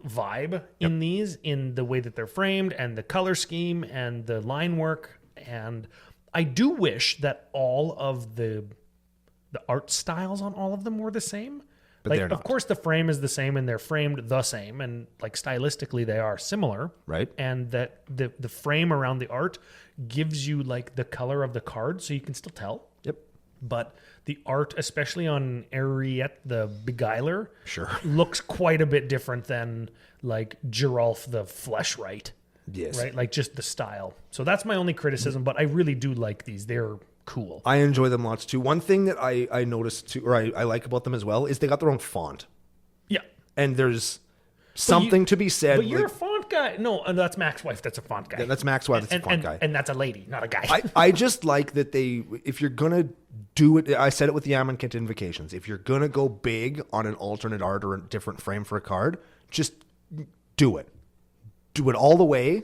vibe in these, in the way that they're framed and the color scheme and the line work. And I do wish that all of the art styles on all of them were the same. But like, they're not. of course, the frame is the same and they're framed the same. And like stylistically, they are similar. Right. And that the frame around the art gives you like the color of the card so you can still tell. Yep. But the art, especially on Ariette the Beguiler, Sure. looks quite a bit different than like Geralf the Fleshwright. Yes. Right? Like just the style. So that's my only criticism, but I really do like these. They're cool. I enjoy them lots too. One thing that I noticed too, or I like about them as well, is they got their own font. Yeah. And there's something to be said. But you're like, a font guy. No, that's Mac's wife. That's a font guy. yeah, that's Mac's wife. That's a font guy. And that's a lady, not a guy. I just like that if you're going to do it, I said it with the Amonkhet Invocations, if you're going to go big on an alternate art or a different frame for a card, just do it. Do it all the way.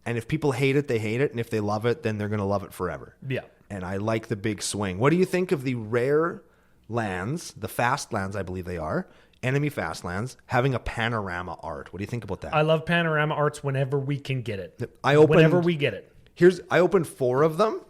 And if people hate it, they hate it. And if they love it, then they're going to love it forever. Yeah. And I like the big swing. What do you think of the rare lands, the fast lands, I believe they are, enemy fast lands, having a panorama art? What do you think about that? I love panorama arts whenever we can get it. Whenever we get it. I opened 4 of them,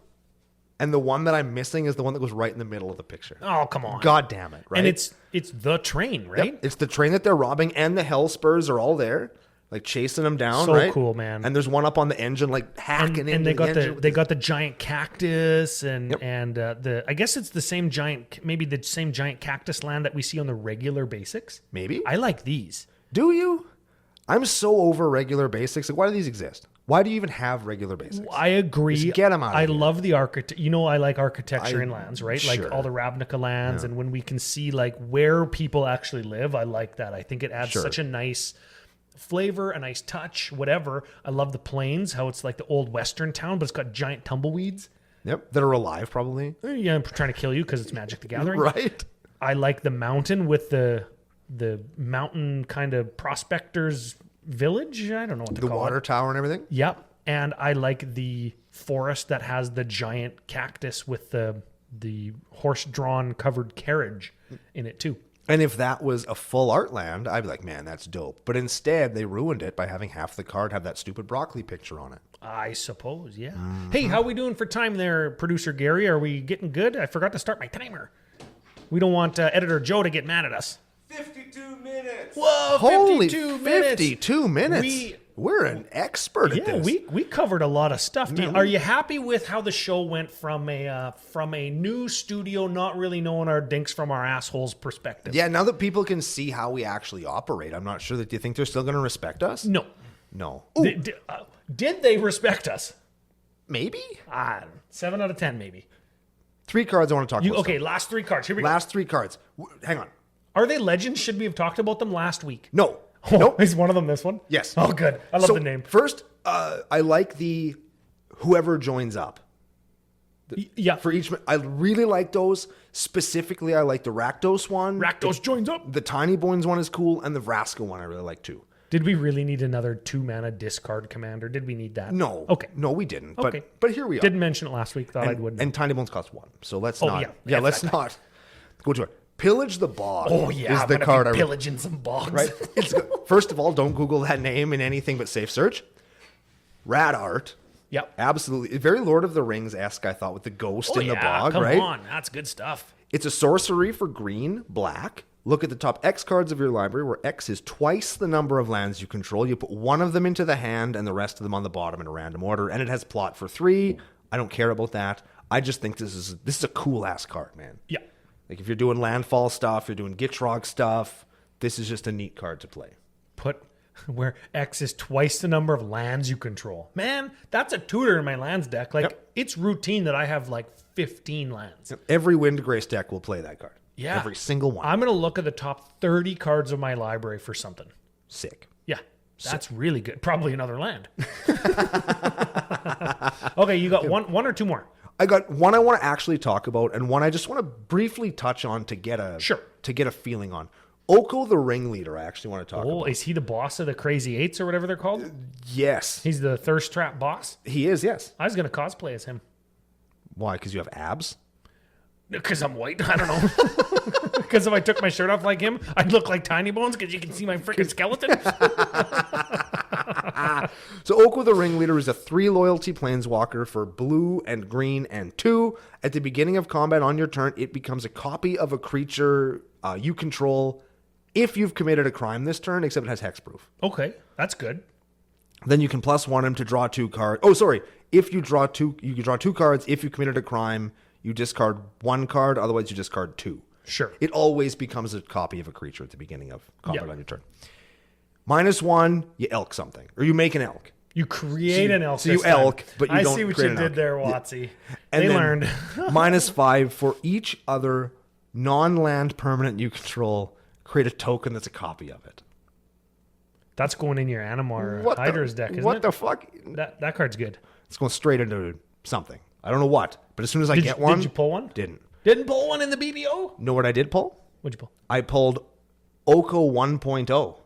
and the one that I'm missing is the one that goes right in the middle of the picture. Oh, come on. God damn it, right? And it's the train, right? Yep, it's the train that they're robbing, and the Hellspurs are all there, like chasing them down. So right? cool, man. And there's one up on the engine, like hacking into and they the got engine. they got the giant cactus and Yep. I guess it's the same giant cactus land that we see on the regular basics. Maybe. I like these. Do you? I'm so over regular basics. Like, why do these exist? Why do you even have regular basics? I agree. Just get 'em out of I here. love the architect. I like architecture in lands, right? Sure. Like all the Ravnica lands, and when we can see like where people actually live, I like that. I think it adds Sure. such a nice flavor, a nice touch, whatever. I love the plains, how it's like the old Western town, but it's got giant tumbleweeds. Yep, that are alive probably. Yeah, I'm trying to kill you because it's Magic the Gathering. Right. I like the mountain with the mountain kind of prospectors village. I don't know what to The call water it. tower and everything. Yep. And I like the forest that has the giant cactus with the horse-drawn covered carriage in it too. And if that was a full art land, I'd be like, man, that's dope. But instead, they ruined it by having half the card have that stupid broccoli picture on it. I suppose, yeah. Mm-hmm. Hey, how we doing for time there, producer Gary? Are we getting good? I forgot to start my timer. We don't want editor Joe to get mad at us. 52 minutes. Whoa, Holy 52 minutes. 52 minutes. We're an expert at Yeah, this. we covered a lot of stuff. Are you happy with how the show went from a new studio, not really knowing our dinks from our assholes perspective? Yeah, now that people can see how we actually operate, I'm not sure that you think they're still going to respect us. No. No. Did they respect us? Maybe? 7 out of 10, maybe. 3 cards I want to talk about. Okay, last 3 cards. Here we Last 3 cards. Hang on. go. Are they legends? Should we have talked about them last week? No. Oh, Nope. Is one of them this one? Yes. Oh, good. I love So, the name. First, I like the whoever joins up. Yeah. For each, I really like those. Specifically, I like the Rakdos one. Rakdos joins up. The Tiny Boys one is cool, and the Vraska one I really like too. Did we really need another 2-mana discard commander? Did we need that? No. Okay. No, we didn't. Okay. But here we are. Didn't mention it last week. Thought I would. And Tiny Bones cost 1. So let's Oh, not. yeah. Let's not go to it. Pillage the Bog. Oh yeah, is I'm the gonna card be I pillaging some bogs. right. It's first of all, don't Google that name in anything but safe search. Rad art. Yep. Absolutely. Very Lord of the Rings-esque, I thought, with the ghost in the bog, come right? on, that's good stuff. It's a sorcery for green, black. Look at the top X cards of your library, where X is twice the number of lands you control. You put one of them into the hand and the rest of them on the bottom in a random order. And it has plot for 3. I don't care about that. I just think this is a cool-ass card, man. Yeah. Like, if you're doing landfall stuff, you're doing Gitrog stuff, this is just a neat card to play. Put where X is twice the number of lands you control. Man, that's a tutor in my lands deck. Like, it's routine that I have like 15 lands. Every Windgrace deck will play that card. Yeah. Every single one. I'm going to look at the top 30 cards of my library for something. Sick. Yeah. That's really good. Probably another land. Okay, you got one or 2 more? I got one I want to actually talk about, and one I just want to briefly touch on to get a feeling on. Oko the Ringleader, I actually want to talk about. Is he the boss of the Crazy Eights or whatever they're called? Yes. He's the thirst trap boss? He is, yes. I was going to cosplay as him. Why? Because you have abs? Because I'm white. I don't know. Because if I took my shirt off like him, I'd look like Tiny Bones because you can see my freaking skeleton. So Oko the Ringleader is a 3 loyalty planeswalker for blue and green and 2. At the beginning of combat on your turn, it becomes a copy of a creature you control if you've committed a crime this turn, except it has hexproof. Okay, that's good. Then you can +1 him to draw 2 cards. Oh, sorry. If you draw 2, you can draw 2 cards. If you committed a crime, you discard 1 card. Otherwise, you discard 2. Sure. It always becomes a copy of a creature at the beginning of combat Yep. on your turn. -1, you elk something. Or you make an elk. You create an elk. So you this time. elk, but you I don't see what create you an did elk. there, Watsy. And They then learned. -5 for each other non-land permanent you control, create a token that's a copy of it. That's going in your Animar What Hydras deck, isn't what it? the fuck? That card's good. It's going straight into something. I don't know what, but as soon as I get you, one, did you pull one? Didn't. Didn't pull one in the BBO? Know what I did pull? What'd you pull? I pulled Oko 1.0.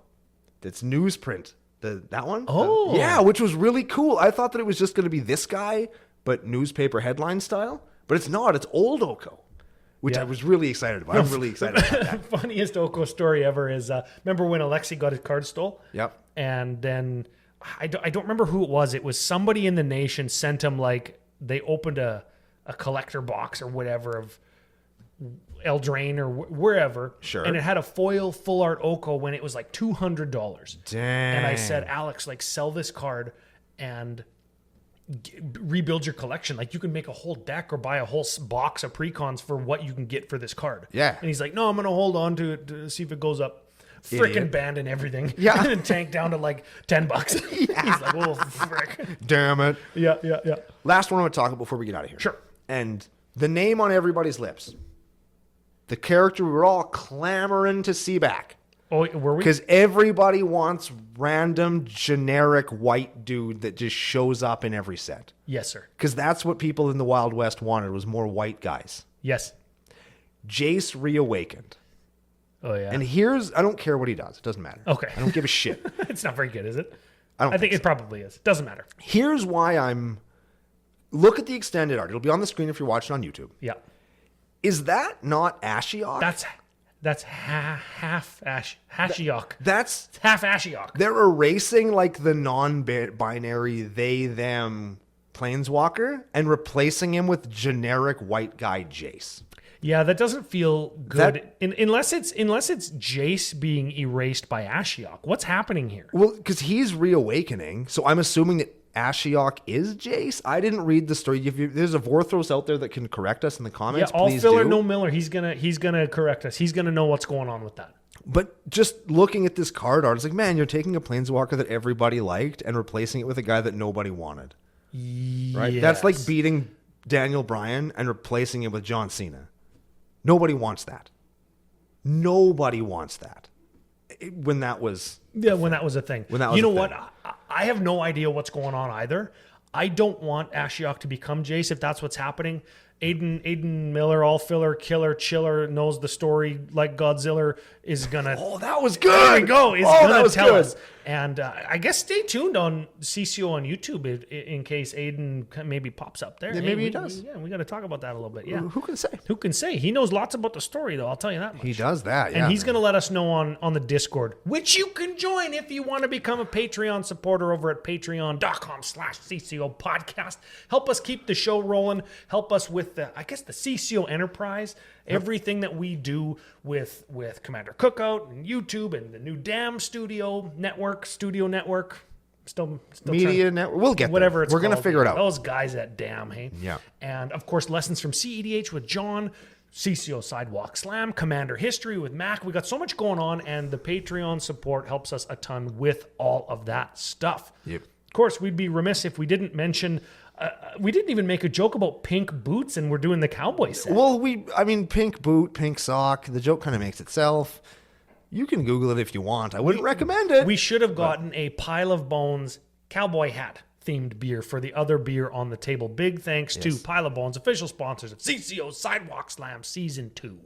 That's newsprint. That one? Oh. Yeah, which was really cool. I thought that it was just going to be this guy, but newspaper headline style. But it's not. It's old Oko, which Yeah. I was really excited about. I'm really excited about that. Funniest Oko story ever is remember when Alexi got his card stole? Yep. And then I don't remember who it was. It was somebody in the nation sent him like they opened a collector box or whatever of Eldraine or wherever. Sure. And it had a foil full art Oko when it was like $200. Dang. And I said, Alex, like sell this card and rebuild your collection. Like you can make a whole deck or buy a whole box of precons for what you can get for this card. Yeah. And he's like, no, I'm going to hold on to it to see if it goes up. Freaking Idiot. band and everything. Yeah. And tank down to like $10. He's like, oh, frick. Damn it. Yeah. Last one I'm going to talk about before we get out of here. Sure. And the name on everybody's lips. The character we were all clamoring to see back. Oh, were we? Because everybody wants random, generic white dude that just shows up in every set. Yes, sir. Because that's what people in the Wild West wanted, was more white guys. Yes. Jace reawakened. Oh, yeah. And here's, I don't care what he does. It doesn't matter. Okay. I don't give a shit. It's not very good, is it? I think it probably is. Doesn't matter. Here's why look at the extended art. It'll be on the screen if you're watching on YouTube. Yeah. Is that not Ashiok? That's half Ashiok. That's, It's half Ashiok. they're erasing like the non-binary they, them planeswalker and replacing him with generic white guy Jace. Yeah, that doesn't feel good. Unless it's Jace being erased by Ashiok. What's happening here? Well, because he's reawakening, so I'm assuming that Ashiok is Jace. I didn't read the story. If there's a Vorthros out there that can correct us in the comments, Yeah, all please filler, do. no Miller. He's gonna correct us. He's gonna know what's going on with that. But just looking at this card art, it's like, man, you're taking a planeswalker that everybody liked and replacing it with a guy that nobody wanted. Right? That's like Yes. beating Daniel Bryan and replacing him with John Cena. Nobody wants that. Nobody wants that. When that was when that was a thing. When that was you know a what? thing. I have no idea what's going on either. I don't want Ashiok to become Jace if that's what's happening. Aiden Miller, all filler, killer, chiller, knows the story like Godzilla is gonna. Oh, that was good. There we go. Is that gonna was tell good. us. And I guess stay tuned on CCO on YouTube in case Aiden maybe pops up there. Yeah, maybe he does. We got to talk about that a little bit. Yeah. Who can say? Who can say? He knows lots about the story, though. I'll tell you that much. He does that, yeah. And he's going to let us know on the Discord, which you can join if you want to become a Patreon supporter over at patreon.com/CCO Podcast. Help us keep the show rolling. Help us with the CCO Enterprise. Everything that we do with Commander Cookout and YouTube and the new Damn Studio Network. Still Media network. We'll get whatever there. it's We're going to called. figure it out. Those guys at Damn, hey? Yeah. And, of course, Lessons from CEDH with John, CCO Sidewalk Slam, Commander History with Mac. We got so much going on, and the Patreon support helps us a ton with all of that stuff. Yep. Of course, we'd be remiss if we didn't mention... we didn't even make a joke about pink boots, and we're doing the cowboy set. Well, pink boot, pink sock. The joke kind of makes itself. You can Google it if you want. I wouldn't recommend it. We should have gotten a Pile of Bones cowboy hat themed beer for the other beer on the table. Big thanks to Pile of Bones, official sponsors of CCO Sidewalk Slam Season 2.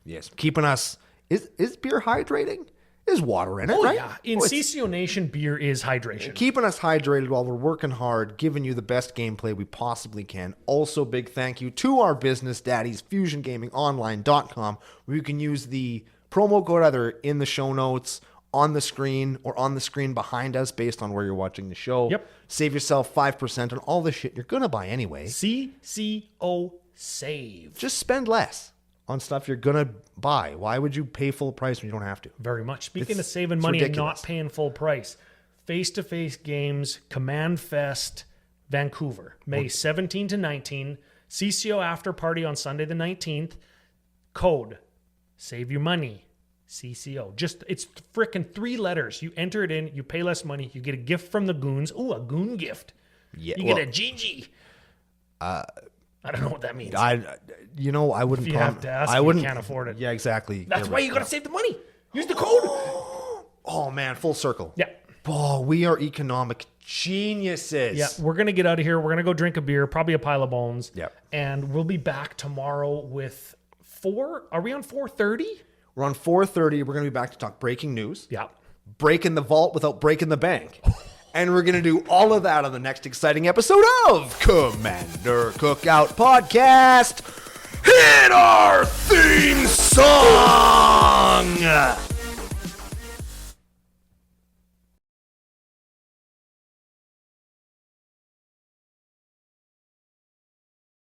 Yes, keeping us. Is beer hydrating? is water in it, Oh right? yeah, in It's CCO Nation, beer is hydration. keeping us hydrated while we're working hard, giving you the best gameplay we possibly can. Also, big thank you to our business daddies, FusionGamingOnline.com, where you can use the promo code either in the show notes, on the screen, or on the screen behind us based on where you're watching the show. Yep. Save yourself 5% on all the shit you're going to buy anyway. CCO Save. Just spend less on stuff you're going to buy. Why would you pay full price when you don't have to? Very much. Speaking of It's saving money and ridiculous. not paying full price, face-to-face games, Command Fest, Vancouver, May 17 to 19. CCO After Party on Sunday the 19th. Code, save your money, CCO. Just, it's freaking 3 letters. You enter it in, you pay less money, you get a gift from the goons. Ooh, a goon gift. Yeah, You get a GG. I don't know what that means. I wouldn't. If you have to ask, I you wouldn't. can't afford it. Yeah, exactly. That's You're why right. you got to save the money. Use the code. Oh man, full circle. Yeah. Oh, we are economic geniuses. Yeah, we're going to get out of here. We're going to go drink a beer, probably a pile of bones. Yep. And we'll be back tomorrow with 4. Are we on 4:30? We're on 4:30. We're going to be back to talk breaking news. Yeah. Breaking the vault without breaking the bank. And we're going to do all of that on the next exciting episode of Commander Cookout Podcast. Hit on!